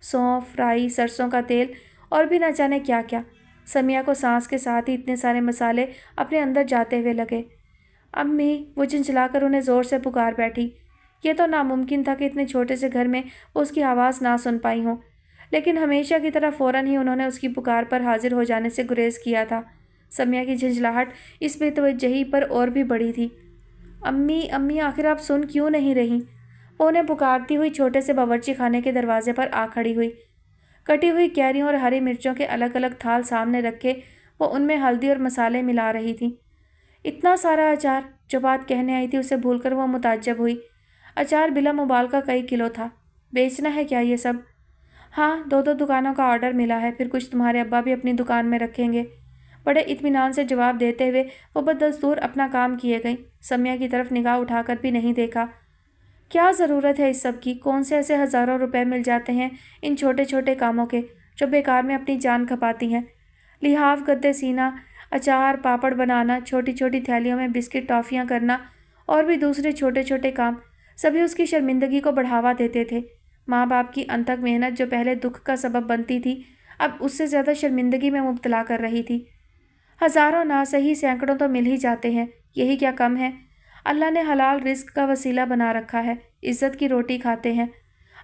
सौंफ, राई, सरसों का तेल और भी न जाने क्या क्या। समिया को सांस के साथ ही इतने सारे मसाले अपने अंदर जाते हुए लगे। अम्मी, वो चिंचिलाकर उन्हें ज़ोर से पुकार बैठी। یہ تو ناممکن تھا کہ اتنے چھوٹے سے گھر میں وہ اس کی آواز نہ سن پائی ہوں، لیکن ہمیشہ کی طرح فوراً ہی انہوں نے اس کی پکار پر حاضر ہو جانے سے گریز کیا تھا۔ سمیہ کی جھنجھلاہٹ اس بے توجہی پر اور بھی بڑی تھی۔ امی امی، آخر آپ سن کیوں نہیں رہی؟ وہ انہیں پکارتی ہوئی چھوٹے سے باورچی خانے کے دروازے پر آ کھڑی ہوئی۔ کٹی ہوئی کیریوں اور ہری مرچوں کے الگ الگ تھال سامنے رکھے وہ ان میں ہلدی اور مسالے ملا رہی تھی۔ اتنا سارا اچار؟ جو بات کہنے آئی تھی اسے بھول کر وہ متعجب ہوئی۔ اچار بلا مبالغہ کئی کلو تھا۔ بیچنا ہے کیا یہ سب؟ ہاں، 2 دکانوں کا آرڈر ملا ہے، پھر کچھ تمہارے ابا بھی اپنی دکان میں رکھیں گے۔ بڑے اطمینان سے جواب دیتے ہوئے وہ بدستور اپنا کام کیے گئی۔ سمیہ کی طرف نگاہ اٹھا کر بھی نہیں دیکھا۔ کیا ضرورت ہے اس سب کی؟ کون سے ایسے ہزاروں روپے مل جاتے ہیں ان چھوٹے چھوٹے کاموں کے جو بیکار میں اپنی جان کھپاتی ہیں؟ لحاف گدے سینا، اچار پاپڑ بنانا، چھوٹی چھوٹی تھیلیوں میں بسکٹ ٹافیاں کرنا اور بھی دوسرے چھوٹے چھوٹے کام، سبھی اس کی شرمندگی کو بڑھاوا دیتے تھے۔ ماں باپ کی انتھک محنت جو پہلے دکھ کا سبب بنتی تھی اب اس سے زیادہ شرمندگی میں مبتلا کر رہی تھی۔ ہزاروں نہ صحیح سینکڑوں تو مل ہی جاتے ہیں، یہی کیا کم ہے؟ اللہ نے حلال رزق کا وسیلہ بنا رکھا ہے، عزت کی روٹی کھاتے ہیں۔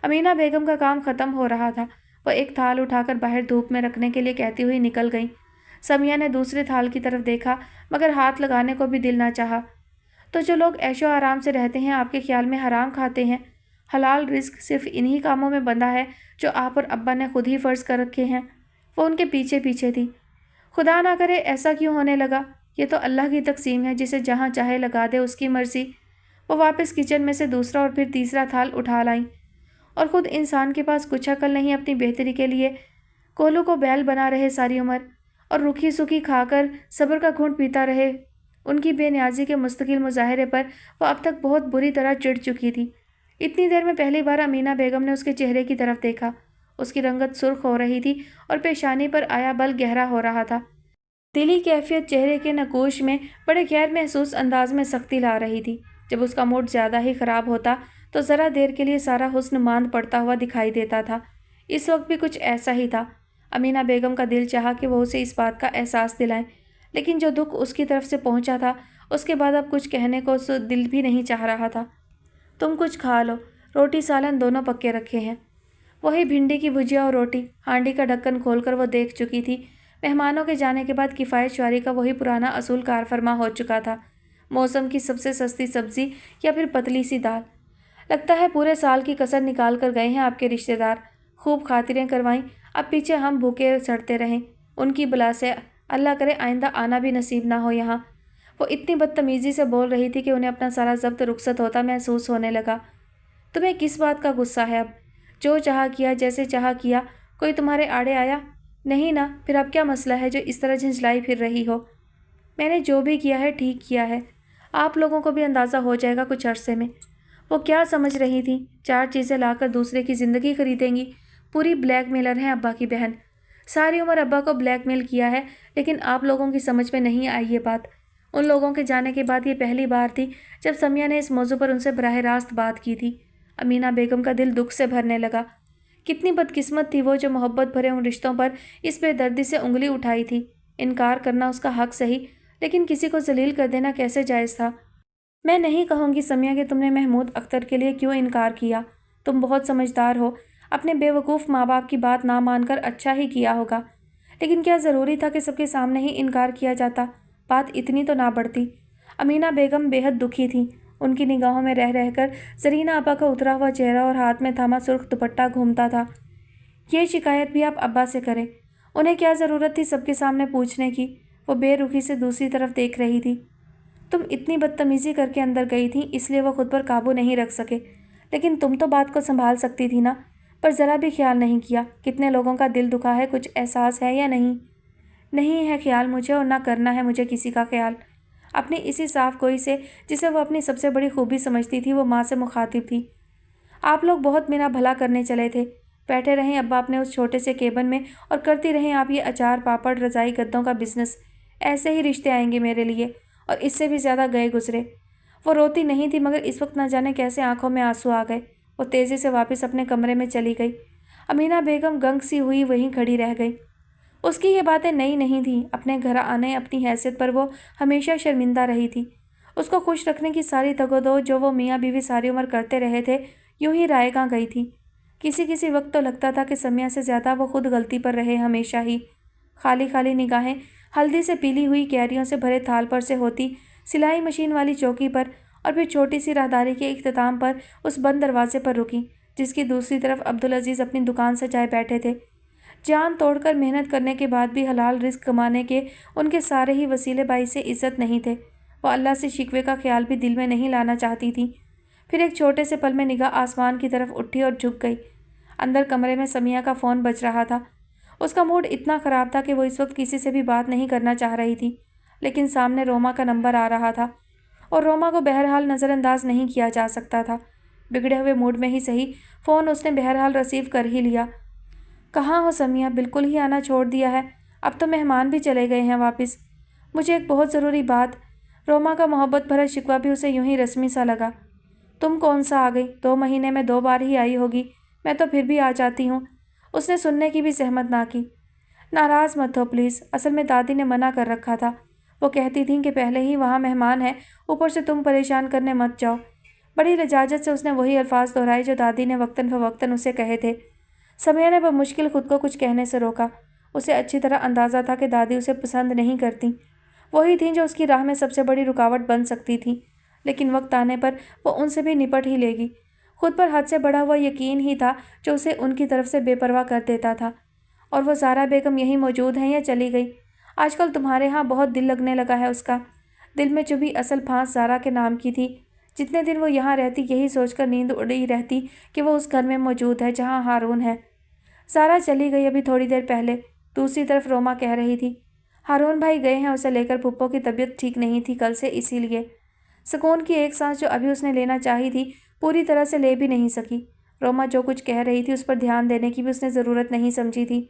امینہ بیگم کا کام ختم ہو رہا تھا، وہ ایک تھال اٹھا کر باہر دھوپ میں رکھنے کے لیے کہتی ہوئی نکل گئیں۔ سمیہ نے دوسرے تھال کی طرف دیکھا مگر ہاتھ لگانے کو بھی دل نہ چاہا۔ تو جو لوگ عیش و آرام سے رہتے ہیں آپ کے خیال میں حرام کھاتے ہیں؟ حلال رزق صرف انہی کاموں میں بندھا ہے جو آپ اور ابا نے خود ہی فرض کر رکھے ہیں۔ وہ ان کے پیچھے پیچھے تھی۔ خدا نہ کرے ایسا کیوں ہونے لگا؟ یہ تو اللہ کی تقسیم ہے، جسے جہاں چاہے لگا دے، اس کی مرضی۔ وہ واپس کچن میں سے دوسرا اور پھر تیسرا تھال اٹھا لائیں۔ اور خود انسان کے پاس کچھ عقل نہیں اپنی بہتری کے لیے کولو کو بیل بنا رہے ساری عمر، اور رکھی سکھی کھا کر صبر کا گھونٹ پیتا رہے۔ ان کی بے نیازی کے مستقل مظاہرے پر وہ اب تک بہت بری طرح چڑ چکی تھی۔ اتنی دیر میں پہلی بار امینہ بیگم نے اس کے چہرے کی طرف دیکھا۔ اس کی رنگت سرخ ہو رہی تھی اور پیشانی پر آیا بل گہرا ہو رہا تھا۔ دلی کیفیت چہرے کے نقوش میں بڑے غیر محسوس انداز میں سختی لا رہی تھی۔ جب اس کا موڈ زیادہ ہی خراب ہوتا تو ذرا دیر کے لیے سارا حسن ماند پڑتا ہوا دکھائی دیتا تھا۔ اس وقت بھی کچھ ایسا ہی تھا۔ امینہ بیگم کا دل چاہا کہ وہ اسے اس بات کا احساس دلائیں، لیکن جو دکھ اس کی طرف سے پہنچا تھا اس کے بعد اب کچھ کہنے کو اس دل بھی نہیں چاہ رہا تھا۔ تم کچھ کھا لو، روٹی سالن دونوں پکے رکھے ہیں۔ وہی بھنڈی کی بھجیا اور روٹی۔ ہانڈی کا ڈھکن کھول کر وہ دیکھ چکی تھی۔ مہمانوں کے جانے کے بعد کفایت شعاری کا وہی پرانا اصول کار فرما ہو چکا تھا۔ موسم کی سب سے سستی سبزی یا پھر پتلی سی دال۔ لگتا ہے پورے سال کی کسر نکال کر گئے ہیں آپ کے رشتہ دار۔ خوب خاطریں کروائیں، اب پیچھے ہم بھوکے سڑتے رہیں ان کی بلا سے۔ اللہ کرے آئندہ آنا بھی نصیب نہ ہو یہاں۔ وہ اتنی بدتمیزی سے بول رہی تھی کہ انہیں اپنا سارا ضبط رخصت ہوتا محسوس ہونے لگا۔ تمہیں کس بات کا غصہ ہے اب؟ جو چاہا کیا، جیسے چاہا کیا، کوئی تمہارے آڑے آیا؟ نہیں نا؟ پھر اب کیا مسئلہ ہے جو اس طرح جھنجھلائی پھر رہی ہو؟ میں نے جو بھی کیا ہے ٹھیک کیا ہے، آپ لوگوں کو بھی اندازہ ہو جائے گا کچھ عرصے میں۔ وہ کیا سمجھ رہی تھی؟ 4 چیزیں لا کر دوسرے کی زندگی خریدیں گی؟ پوری بلیک میلر ہیں ابا کی بہن۔ ساری عمر ابا کو بلیک میل کیا ہے، لیکن آپ لوگوں کی سمجھ میں نہیں آئی یہ بات۔ ان لوگوں کے جانے کے بعد یہ پہلی بار تھی جب سمیہ نے اس موضوع پر ان سے براہ راست بات کی تھی۔ امینہ بیگم کا دل دکھ سے بھرنے لگا۔ کتنی بدقسمت تھی وہ جو محبت بھرے ان رشتوں پر اس بے دردی سے انگلی اٹھائی تھی۔ انکار کرنا اس کا حق صحیح، لیکن کسی کو ذلیل کر دینا کیسے جائز تھا؟ میں نہیں کہوں گی سمیہ کہ تم نے محمود اختر کے لیے کیوں انکار کیا۔ تم بہت سمجھدار ہو، اپنے بے وقوف ماں باپ کی بات نہ مان کر اچھا ہی کیا ہوگا، لیکن کیا ضروری تھا کہ سب کے سامنے ہی انکار کیا جاتا؟ بات اتنی تو نہ بڑھتی۔ امینہ بیگم بے حد دکھی تھیں۔ ان کی نگاہوں میں رہ رہ کر زرینہ آپا کا اترا ہوا چہرہ اور ہاتھ میں تھاما سرخ دوپٹہ گھومتا تھا۔ یہ شکایت بھی آپ ابا سے کریں، انہیں کیا ضرورت تھی سب کے سامنے پوچھنے کی؟ وہ بے رخی سے دوسری طرف دیکھ رہی تھی۔ تم اتنی بدتمیزی کر کے اندر گئی تھی اس لیے وہ خود پر قابو نہیں رکھ سکے، لیکن تم تو بات کو سنبھال سکتی تھی نا؟ پر ذرا بھی خیال نہیں کیا کتنے لوگوں کا دل دکھا ہے؟ کچھ احساس ہے یا نہیں؟ نہیں ہے خیال مجھے، اور نہ کرنا ہے مجھے کسی کا خیال۔ اپنی اسی صاف گوئی سے جسے وہ اپنی سب سے بڑی خوبی سمجھتی تھی وہ ماں سے مخاطب تھی۔ آپ لوگ بہت میرا بھلا کرنے چلے تھے، بیٹھے رہیں ابا اپنے اس چھوٹے سے کیبن میں اور کرتی رہیں آپ یہ اچار پاپڑ رضائی گدوں کا بزنس۔ ایسے ہی رشتے آئیں گے میرے لیے، اور اس سے بھی زیادہ گئے گزرے۔ وہ روتی نہیں تھی مگر اس وقت نہ جانے کیسے آنکھوں میں آنسو آ گئے۔ وہ تیزی سے واپس اپنے کمرے میں چلی گئی۔ امینہ بیگم گنگ سی ہوئی وہیں کھڑی رہ گئی۔ اس کی یہ باتیں نئی نہیں تھیں، اپنے گھر آنے اپنی حیثیت پر وہ ہمیشہ شرمندہ رہی تھی۔ اس کو خوش رکھنے کی ساری تگودو جو وہ میاں بیوی ساری عمر کرتے رہے تھے یوں ہی رائیگاں گئی تھی۔ کسی وقت تو لگتا تھا کہ سمیہ سے زیادہ وہ خود غلطی پر رہے ہمیشہ ہی۔ خالی خالی نگاہیں ہلدی سے پیلی ہوئی کیریوں سے بھرے تھال پر سے ہوتی سلائی مشین والی چوکی پر اور پھر چھوٹی سی راہداری کے اختتام پر اس بند دروازے پر رکی جس کی دوسری طرف عبدالعزیز اپنی دکان سجائے بیٹھے تھے۔ جان توڑ کر محنت کرنے کے بعد بھی حلال رزق کمانے کے ان کے سارے ہی وسیلے باعث سے عزت نہیں تھے۔ وہ اللہ سے شکوے کا خیال بھی دل میں نہیں لانا چاہتی تھی۔ پھر ایک چھوٹے سے پل میں نگاہ آسمان کی طرف اٹھی اور جھک گئی۔ اندر کمرے میں سمیہ کا فون بج رہا تھا۔ اس کا موڈ اتنا خراب تھا کہ وہ اس وقت کسی سے بھی بات نہیں کرنا چاہ رہی تھی، لیکن سامنے روما کا نمبر آ رہا تھا اور روما کو بہرحال نظر انداز نہیں کیا جا سکتا تھا۔ بگڑے ہوئے موڈ میں ہی صحیح، فون اس نے بہرحال ریسیو کر ہی لیا۔ کہاں ہو سمیہ؟ بالکل ہی آنا چھوڑ دیا ہے؟ اب تو مہمان بھی چلے گئے ہیں واپس۔ مجھے ایک بہت ضروری بات۔ روما کا محبت بھرا شکوہ بھی اسے یوں ہی رسمی سا لگا۔ تم کون سا آ گئی؟ 2 مہینے میں 2 بار ہی آئی ہوگی، میں تو پھر بھی آ جاتی ہوں۔ اس نے سننے کی بھی زحمت نہ کی۔ ناراض مت ہو پلیز، اصل میں دادی نے منع کر رکھا تھا۔ وہ کہتی تھیں کہ پہلے ہی وہاں مہمان ہیں، اوپر سے تم پریشان کرنے مت جاؤ۔ بڑی لجاجت سے اس نے وہی الفاظ دہرائے جو دادی نے وقتاً فوقتاً اسے کہے تھے۔ سمیہ نے بمشکل خود کو کچھ کہنے سے روکا۔ اسے اچھی طرح اندازہ تھا کہ دادی اسے پسند نہیں کرتی، وہی تھیں جو اس کی راہ میں سب سے بڑی رکاوٹ بن سکتی تھیں، لیکن وقت آنے پر وہ ان سے بھی نپٹ ہی لے گی۔ خود پر حد سے بڑھا ہوا یقین ہی تھا جو اسے ان کی طرف سے بے پرواہ کر دیتا تھا۔ اور وہ زارا بیگم یہیں موجود ہیں یا چلی گئی؟ آج کل تمہارے ہاں بہت دل لگنے لگا ہے اس کا۔ دل میں چبھی اصل پھانس زارا کے نام کی تھی۔ جتنے دن وہ یہاں رہتی یہی سوچ کر نیند اڑی رہتی کہ وہ اس گھر میں موجود ہے جہاں ہارون ہے۔ زارا چلی گئی ابھی تھوڑی دیر پہلے، دوسری طرف روما کہہ رہی تھی۔ ہارون بھائی گئے ہیں اسے لے کر، پھپھو کی طبیعت ٹھیک نہیں تھی کل سے، اسی لیے۔ سکون کی ایک سانس جو ابھی اس نے لینا چاہی تھی پوری طرح سے لے بھی نہیں سکی۔ روما جو کچھ کہہ رہی تھی اس پر دھیان دینے کی بھی اس نے ضرورت نہیں سمجھی تھی۔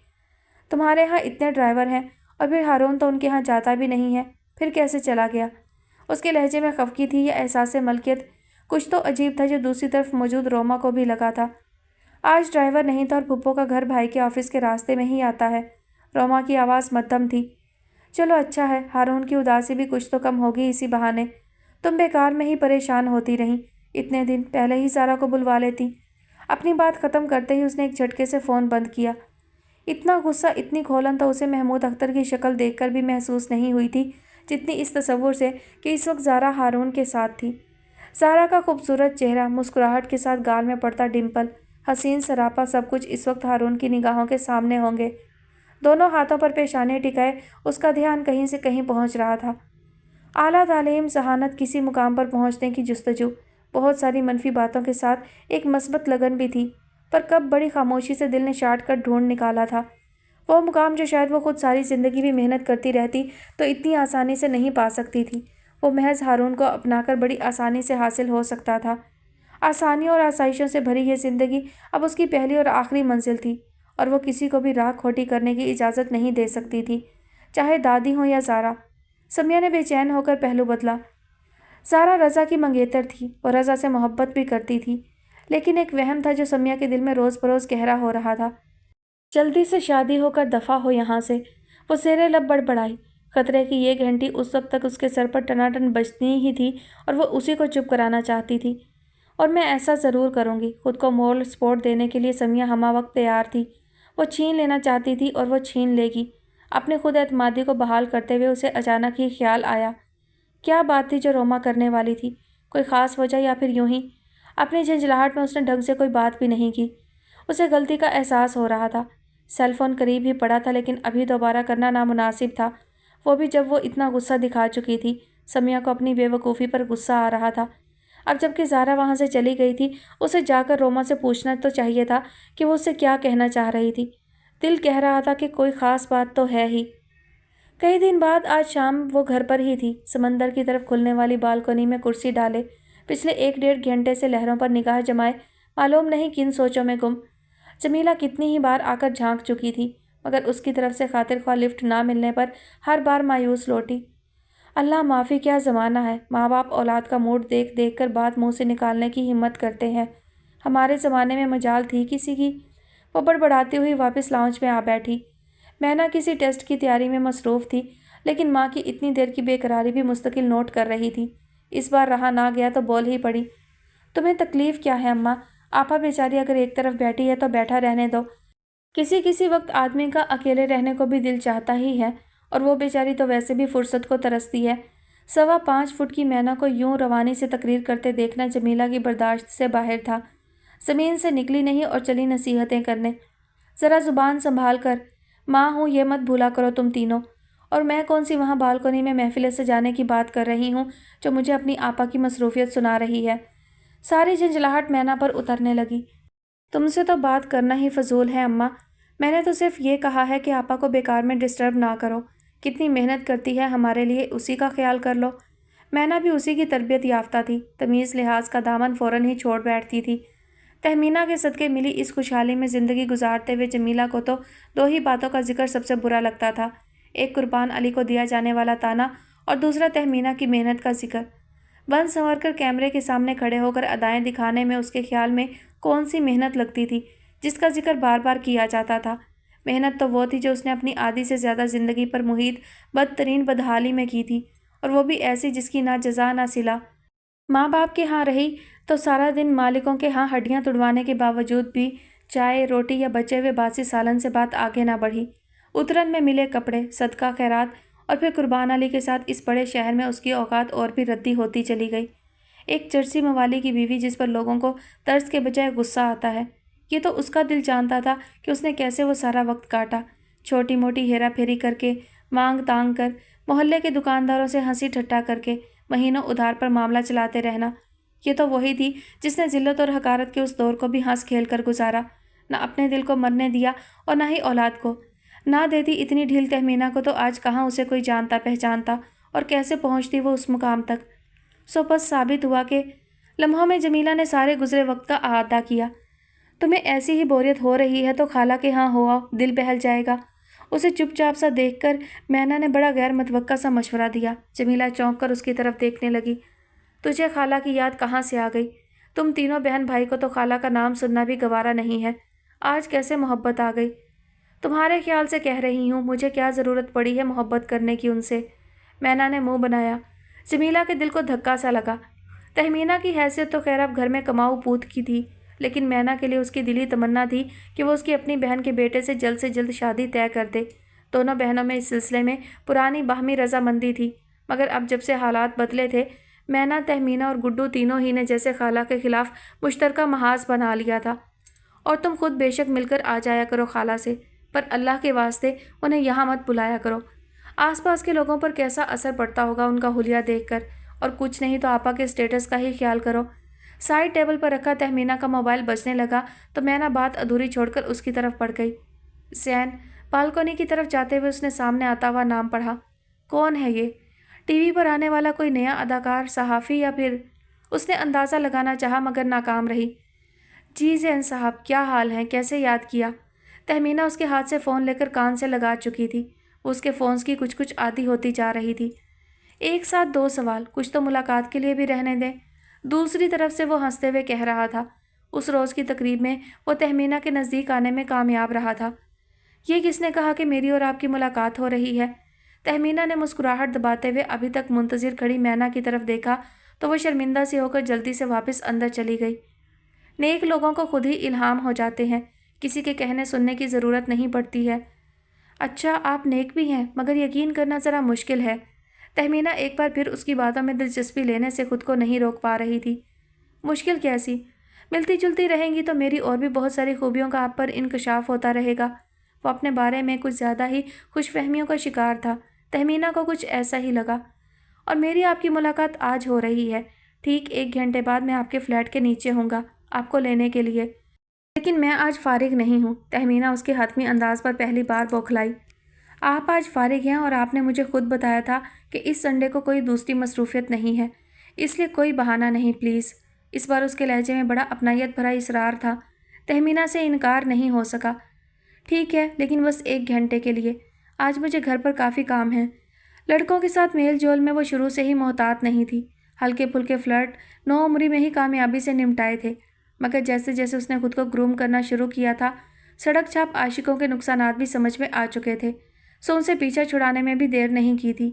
تمہارے ہاں اتنے ڈرائیور ہیں اور پھر ہارون تو ان کے ہاں جاتا بھی نہیں ہے، پھر کیسے چلا گیا؟ اس کے لہجے میں خفگی تھی یا احساس ملکیت؟ کچھ تو عجیب تھا جو دوسری طرف موجود روما کو بھی لگا تھا۔ آج ڈرائیور نہیں تھا اور پھپھو کا گھر بھائی کے آفس کے راستے میں ہی آتا ہے۔ روما کی آواز مدھم تھی۔ چلو اچھا ہے، ہارون کی اداسی بھی کچھ تو کم ہوگی اسی بہانے۔ تم بیکار میں ہی پریشان ہوتی رہیں اتنے دن، پہلے ہی سارا کو بلوا لیتی۔ اپنی بات ختم کرتے ہی اس نے ایک جھٹکے سے فون بند کیا۔ اتنا غصہ، اتنی کھولن تو اسے محمود اختر کی شکل دیکھ کر بھی محسوس نہیں ہوئی تھی جتنی اس تصور سے کہ اس وقت زارا ہارون کے ساتھ تھی۔ زارا کا خوبصورت چہرہ، مسکراہٹ کے ساتھ گال میں پڑتا ڈمپل، حسین سراپا، سب کچھ اس وقت ہارون کی نگاہوں کے سامنے ہوں گے۔ دونوں ہاتھوں پر پیشانے ٹکائے اس کا دھیان کہیں سے کہیں پہنچ رہا تھا۔ اعلیٰ تعلیم، ذہانت، کسی مقام پر پہنچنے کی جستجو، بہت ساری منفی باتوں کے ساتھ ایک مثبت لگن بھی تھی، پر کب بڑی خاموشی سے دل نے چاٹ کر ڈھونڈ نکالا تھا وہ مقام جو شاید وہ خود ساری زندگی بھی محنت کرتی رہتی تو اتنی آسانی سے نہیں پا سکتی تھی۔ وہ محض ہارون کو اپنا کر بڑی آسانی سے حاصل ہو سکتا تھا۔ آسانیوں اور آسائشوں سے بھری یہ زندگی اب اس کی پہلی اور آخری منزل تھی، اور وہ کسی کو بھی راہ کھوٹی کرنے کی اجازت نہیں دے سکتی تھی، چاہے دادی ہوں یا زارا۔ سمیہ نے بے چین ہو کر پہلو بدلا۔ زارا رضا کی منگیتر تھی، وہ رضا سے محبت بھی کرتی تھی، لیکن ایک وہم تھا جو سمیہ کے دل میں روز بروز گہرا ہو رہا تھا۔ جلدی سے شادی ہو کر دفع ہو یہاں سے، وہ زیر لب بڑبڑائی۔ خطرے کی یہ گھنٹی اس وقت تک اس کے سر پر ٹناٹن بجتی ہی تھی اور وہ اسی کو چپ کرانا چاہتی تھی۔ اور میں ایسا ضرور کروں گی۔ خود کو مورل سپورٹ دینے کے لیے سمیہ ہمہ وقت تیار تھی۔ وہ چھین لینا چاہتی تھی اور وہ چھین لے گی۔ اپنے خود اعتمادی کو بحال کرتے ہوئے اسے اچانک ہی خیال آیا، کیا بات تھی جو روما کرنے والی تھی؟ کوئی خاص وجہ یا پھر یوں ہی؟ اپنی جھنجھلاہٹ میں اس نے ڈھنگ سے کوئی بات بھی نہیں کی۔ اسے غلطی کا احساس ہو رہا تھا۔ سیل فون قریب ہی پڑا تھا لیکن ابھی دوبارہ کرنا نامناسب تھا، وہ بھی جب وہ اتنا غصہ دکھا چکی تھی۔ سمیہ کو اپنی بے وقوفی پر غصہ آ رہا تھا۔ اب جب کہ زارا وہاں سے چلی گئی تھی اسے جا کر روما سے پوچھنا تو چاہیے تھا کہ وہ اسے کیا کہنا چاہ رہی تھی۔ دل کہہ رہا تھا کہ کوئی خاص بات تو ہے ہی۔ کئی دن بعد آج شام وہ گھر پر ہی تھی، سمندر کی طرف کھلنے والی بالکنی میں کرسی ڈالے، پچھلے 1 ڈیڑھ گھنٹے سے لہروں پر نگاہ جمائے معلوم نہیں کن سوچوں میں گم۔ جمیلہ کتنی ہی بار آ کر جھانک چکی تھی مگر اس کی طرف سے خاطر خواہ لفٹ نہ ملنے پر ہر بار مایوس لوٹی۔ اللہ معافی، کیا زمانہ ہے، ماں باپ اولاد کا موڈ دیکھ دیکھ کر بات منہ سے نکالنے کی ہمت کرتے ہیں۔ ہمارے زمانے میں مجال تھی کسی کی؟ وہ بڑبڑاتی ہوئی واپس لاؤنج میں آ بیٹھی۔ مینا کسی ٹیسٹ کی تیاری میں مصروف تھی لیکن ماں کی اتنی دیر کی بے قراری بھی مستقل نوٹ کر رہی تھی۔ इस बार रहा ना गया तो बोल ही पड़ी, तुम्हें तकलीफ क्या है अम्मा? आपा बेचारी अगर एक तरफ बैठी है तो बैठा रहने दो। किसी किसी वक्त आदमी का अकेले रहने को भी दिल चाहता ही है, और वो बेचारी तो वैसे भी फुर्सत को तरसती है। 5.25 फुट की मैना को यूं रवानी से तकरीर करते देखना जमीला की बर्दाश्त से बाहर था। ज़मीन से निकली नहीं और चली नसीहतें करने, ज़रा ज़ुबान संभाल कर, माँ हूँ ये मत भूला करो तुम तीनों। और मैं कौन सी वहाँ बालकोनी में महफिल सजाने की बात कर रही हूँ जो मुझे अपनी आपा की मसरूफियत सुना रही है। सारी झंझलाहट मैना पर उतरने लगी। तुमसे तो बात करना ही फजूल है अम्मा, मैंने तो सिर्फ ये कहा है कि आपा को बेकार में डिस्टर्ब ना करो। कितनी मेहनत करती है हमारे लिए, उसी का ख्याल कर लो। मैना भी उसी की तरबियत याफ्ता थी, तमीज़ लिहाज का दामन फ़ौरन ही छोड़ बैठती थी। तहमीना के सदक़े मिली इस खुशहाली में ज़िंदगी गुजारते हुए जमीला को तो दो ही बातों का जिक्र सबसे बुरा लगता था, एक कुर्बान अली को दिया जाने वाला ताना और दूसरा तहमीना की मेहनत का जिक्र। बन संवर कर कैमरे के सामने खड़े होकर अदाएँ दिखाने में उसके ख्याल में कौन सी मेहनत लगती थी जिसका जिक्र बार बार किया जाता था। मेहनत तो वो थी जो उसने अपनी आधी से ज़्यादा ज़िंदगी पर मुहित बदतरीन बदहाली में की थी, और वो भी ऐसी जिसकी ना जज़ा ना सिला। माँ बाप के यहाँ रही तो सारा दिन मालिकों के यहाँ हड्डियाँ तुड़वाने के बावजूद भी चाय रोटी या बचे हुए बासी सालन से बात आगे ना बढ़ी। उतरन में मिले कपड़े, सदका खैरात और फिर कुर्बान अली के साथ इस बड़े शहर में उसकी औकात और भी रद्दी होती चली गई। एक चरसी मवाली की बीवी जिस पर लोगों को तर्स के बजाय गुस्सा आता है, ये तो उसका दिल जानता था कि उसने कैसे वो सारा वक्त काटा। छोटी मोटी हेरा फेरी करके, मांग तांग कर, मोहल्ले के दुकानदारों से हंसी ठट्टा करके महीनों उधार पर मामला चलाते रहना। ये तो वही थी जिसने जिल्लत और हकारत के उस दौर को भी हंस खेल कर गुजारा, ना अपने दिल को मरने दिया और ना ही औलाद को। ना देती इतनी ढील तहमीना को तो आज कहाँ उसे कोई जानता पहचानता और कैसे पहुँचती वो उस मुकाम तक। सो बस साबित हुआ कि लम्हों में जमीला ने सारे गुजरे वक्त का अहाता किया। तुम्हें ऐसी ही बोरियत हो रही है तो खाला के यहाँ हो आओ, दिल बहल जाएगा। उसे चुपचाप सा देखकर मैना ने बड़ा गैर मतवक्का सा मशवरा दिया। जमीला चौंक कर उसकी तरफ देखने लगी। तुझे खाला की याद कहाँ से आ गई? तुम तीनों बहन भाई को तो खाला का नाम सुनना भी गवारा नहीं है, आज कैसे मोहब्बत आ गई? तुम्हारे ख्याल से कह रही हूँ, मुझे क्या ज़रूरत पड़ी है मोहब्बत करने की उनसे? मैना ने मुँह बनाया। जमीला के दिल को धक्का सा लगा। तहमीना की हैसियत तो खैर अब घर में कमाऊ पूत की थी, लेकिन मैना के लिए उसकी दिली तमन्ना थी कि वो उसकी अपनी बहन के बेटे से जल्द शादी तय कर दे। दोनों बहनों में इस सिलसिले में पुरानी बाहमी रजामंदी थी, मगर अब जब से हालात बदले थे, मैना, तहमीना और गुड्डू तीनों ही ने जैसे खाला के खिलाफ मुश्तरका महाज बना लिया था। और तुम खुद बेशक मिलकर आ जाया करो खाला से, पर अल्लाह के वास्ते उन्हें यहाँ मत बुलाया करो। आसपास के लोगों पर कैसा असर पड़ता होगा उनका हुलिया देखकर, और कुछ नहीं तो आपा के स्टेटस का ही ख्याल करो। साइड टेबल पर रखा तहमीना का मोबाइल बजने लगा तो मैना बात अधूरी छोड़कर उसकी तरफ पड़ गई। ज़ैन। बालकोनी की तरफ जाते हुए उसने सामने आता हुआ नाम पढ़ा। कौन है ये? टीवी पर आने वाला कोई नया अदाकार, सहाफ़ी या फिर? उसने अंदाज़ा लगाना चाहा मगर नाकाम रही। जी ज़ैन साहब, क्या हाल है? कैसे याद किया? तहमीना उसके हाथ से फ़ोन लेकर कान से लगा चुकी थी। वो उसके फ़ोन्स की कुछ कुछ आदी होती जा रही थी। एक साथ दो सवाल, कुछ तो मुलाकात के लिए भी रहने दें। दूसरी तरफ से वो हंसते हुए कह रहा था, उस रोज़ की तकरीब में वो तहमीना के नज़दीक आने में कामयाब रहा था। ये किसने कहा कि मेरी और आपकी मुलाकात हो रही है? तहमीना ने मुस्कुराहट दबाते हुए अभी तक मुंतज़िर खड़ी मैना की तरफ देखा तो वह शर्मिंदा सी होकर जल्दी से वापस अंदर चली गई। नेक लोगों को खुद ही इल्हाम हो जाते हैं, किसी के कहने सुनने की ज़रूरत नहीं पड़ती है। अच्छा, आप नेक भी हैं, मगर यकीन करना ज़रा मुश्किल है। तहमीना एक बार फिर उसकी बातों में दिलचस्पी लेने से खुद को नहीं रोक पा रही थी। मुश्किल कैसी? मिलती जुलती रहेंगी तो मेरी और भी बहुत सारी खूबियों का आप पर इंकशाफ होता रहेगा। वो अपने बारे में कुछ ज़्यादा ही खुशफहमियों का शिकार था। तहमीना को कुछ ऐसा ही लगा। और मेरी आपकी मुलाकात आज हो रही है। ठीक 1 घंटे बाद मैं आपके फ्लैट के नीचे होऊंगा आपको लेने के लिए, लेकिन मैं आज फारिग नहीं हूँ। तहमीना उसके हतमी अंदाज पर पहली बार बौखलाई। आप आज फारिग हैं और आपने मुझे खुद बताया था कि इस संडे को कोई दूसरी मसरूफियत नहीं है, इसलिए कोई बहाना नहीं प्लीज़। इस बार उसके लहजे में बड़ा अपनायत भरा इसरार था। तहमीना से इनकार नहीं हो सका। ठीक है, लेकिन बस 1 घंटे के लिए। आज मुझे घर पर काफ़ी काम है। लड़कों के साथ मेल जोल में वो शुरू से ही मोहतात नहीं थी। हल्के फुल्के फ्लर्ट 9 उम्री में ही कामयाबी से निपटाए थे, मगर जैसे जैसे उसने खुद को ग्रूम करना शुरू किया था, सड़क छाप आशिकों के नुकसानात भी समझ में आ चुके थे, सो उनसे पीछा छुड़ाने में भी देर नहीं की थी।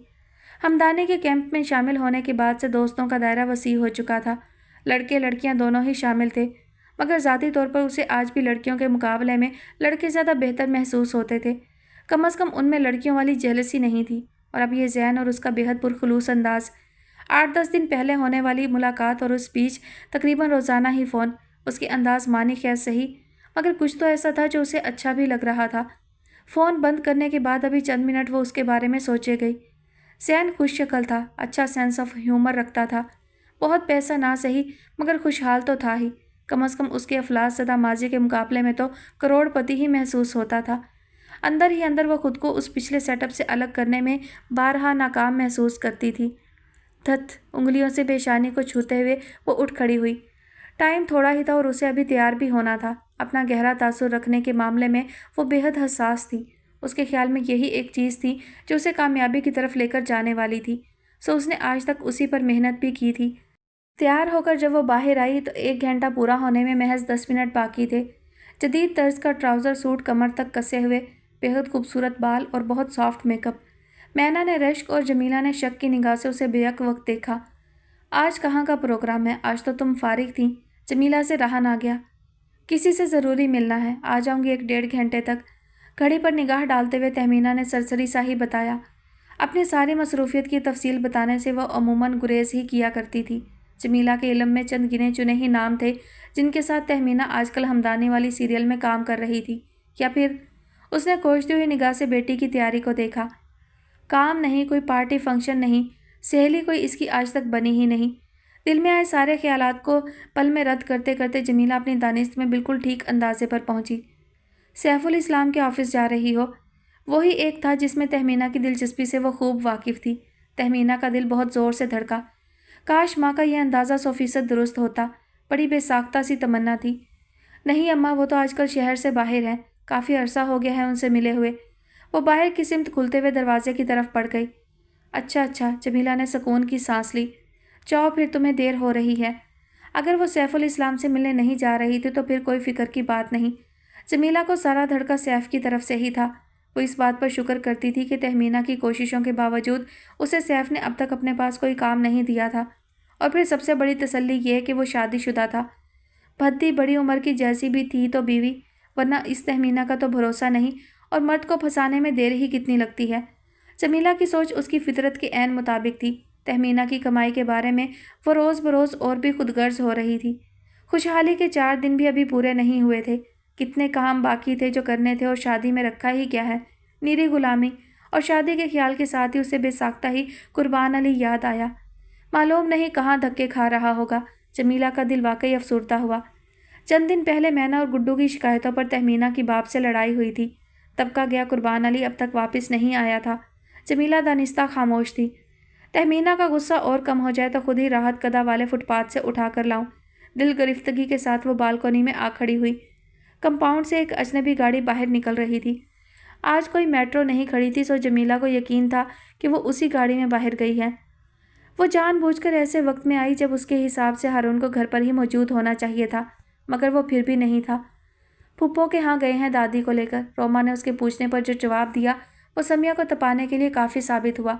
हमदानी के कैंप में शामिल होने के बाद से दोस्तों का दायरा वसी हो चुका था। लड़के लड़कियां दोनों ही शामिल थे, मगर ज़ाती तौर पर उसे आज भी लड़कियों के मुकाबले में लड़के ज़्यादा बेहतर महसूस होते थे। कम अज़ कम उनमें लड़कियों वाली जेलसी नहीं थी। और अब ये ज़ैन और उसका बेहद पुरखलूस अंदाज़, 8-10 दिन पहले होने वाली मुलाकात और उस बीच तकरीबन रोज़ाना ही फ़ोन, उसकी अंदाज़ मानी खैर सही, मगर कुछ तो ऐसा था जो उसे अच्छा भी लग रहा था। फ़ोन बंद करने के बाद अभी चंद मिनट वो उसके बारे में सोचे गई। ज़ैन खुश शक्ल था, अच्छा सेंस ऑफ ह्यूमर रखता था। बहुत पैसा ना सही, मगर खुशहाल तो था ही। कम अज़ कम उसके अफलास ज़दा माजी के मुकाबले में तो करोड़पति ही महसूस होता था। अंदर ही अंदर वो खुद को उस पिछले सेटअप से अलग करने में बारहा नाकाम महसूस करती थी। धत, उंगलियों से पेशानी को छूते हुए वो उठ खड़ी हुई। टाइम थोड़ा ही था और उसे अभी तैयार भी होना था। अपना गहरा तासुर रखने के मामले में वो बेहद हसास थी। उसके ख्याल में यही एक चीज़ थी जो उसे कामयाबी की तरफ लेकर जाने वाली थी, सो उसने आज तक उसी पर मेहनत भी की थी। तैयार होकर जब वो बाहर आई तो 1 घंटा पूरा होने में महज 10 मिनट बाकी थे। जदीद तर्ज का ट्राउज़र सूट कमर तक कसे हुए, बेहद खूबसूरत बाल और बहुत सॉफ्ट मेकअप। मैना ने रश्क और जमीला ने शक की निगाह से उसे बेहक वक्त देखा। आज कहाँ का प्रोग्राम है? आज तो तुम फारिग थी। जमीला से रहा ना गया। किसी से ज़रूरी मिलना है, आ जाऊँगी 1-1.5 घंटे तक। घड़ी पर निगाह डालते हुए तहमीना ने सरसरी सा ही बताया। अपनी सारी मसरूफियत की तफसील बताने से वह अमूमन गुरेज ही किया करती थी। जमीला के इल्म में चंद गिने चुने ही नाम थे जिनके साथ तहमीना आजकल हमदानी वाली सीरियल में काम कर रही थी। या फिर उसने कोसती हुई निगाह से बेटी की तैयारी को देखा। काम नहीं, कोई पार्टी फंक्शन नहीं, सहेली कोई इसकी आज तक बनी ही नहीं। दिल में आए सारे ख्यालात को पल में रद्द करते करते जमीला अपनी दानिश में बिल्कुल ठीक अंदाजे पर पहुंची। सैफुल इस्लाम के ऑफिस जा रही हो, वही एक था जिसमें तहमीना की दिलचस्पी से वो खूब वाकिफ़ थी। तहमीना का दिल बहुत ज़ोर से धड़का। काश माँ का यह अंदाज़ा 100% दुरुस्त होता। बड़ी बेसाख्ता सी तमन्ना थी। नहीं अम्मा, वो तो आजकल शहर से बाहर हैं, काफ़ी अरसा हो गया है उनसे मिले हुए। वो बाहर की सिमत खुलते हुए दरवाजे की तरफ बढ़ गई। अच्छा अच्छा, जमीला ने सुकून की सांस ली। जाओ फिर, तुम्हें देर हो रही है। अगर वो सैफुल इस्लाम से मिलने नहीं जा रही थी तो फिर कोई फ़िक्र की बात नहीं। जमीला को सारा धड़का सैफ की तरफ से ही था। वो इस बात पर शुक्र करती थी कि तहमीना की कोशिशों के बावजूद उसे सैफ ने अब तक अपने पास कोई काम नहीं दिया था। और फिर सबसे बड़ी तसल्ली ये कि वो शादीशुदा था। भद्दी बड़ी उम्र की जैसी भी थी तो बीवी, वरना इस तहमीना का तो भरोसा नहीं, और मर्द को फंसाने में देर ही कितनी लगती है। जमीला की सोच उसकी फितरत के ऐन मुताबिक थी। तहमीना की कमाई के बारे में वो रोज़ बरोज़ और भी खुदगर्ज हो रही थी। खुशहाली के 4 दिन भी अभी पूरे नहीं हुए थे। कितने काम बाकी थे जो करने थे, और शादी में रखा ही क्या है, नीरी गुलामी। और शादी के ख्याल के साथ ही उसे बेसाख्ता ही कुर्बान अली याद आया। मालूम नहीं कहाँ धक्के खा रहा होगा। जमीला का दिल वाकई अफसुर्दा हुआ। चंद दिन पहले मैना और गुड्डू की शिकायतों पर तहमीना की बाप से लड़ाई हुई थी। तब का गया कुर्बान अली अब तक वापस नहीं आया था। जमीला दानिस्ता खामोश थी। तहमीना का गुस्सा और कम हो जाए तो खुद ही राहत कदा वाले फुटपाथ से उठा कर लाऊं। दिल गिरफ्तगी के साथ वो बालकोनी में आ खड़ी हुई। कंपाउंड से एक अजनबी गाड़ी बाहर निकल रही थी। आज कोई मेट्रो नहीं खड़ी थी, सो जमीला को यकीन था कि वो उसी गाड़ी में बाहर गई है। वो जानबूझकर ऐसे वक्त में आई जब उसके हिसाब से हारून को घर पर ही मौजूद होना चाहिए था, मगर वो फिर भी नहीं था। फूफो के यहाँ गए हैं दादी को लेकर। रोमा ने उसके पूछने पर जो जवाब दिया वो समिया को तपाने के लिए काफ़ी साबित हुआ।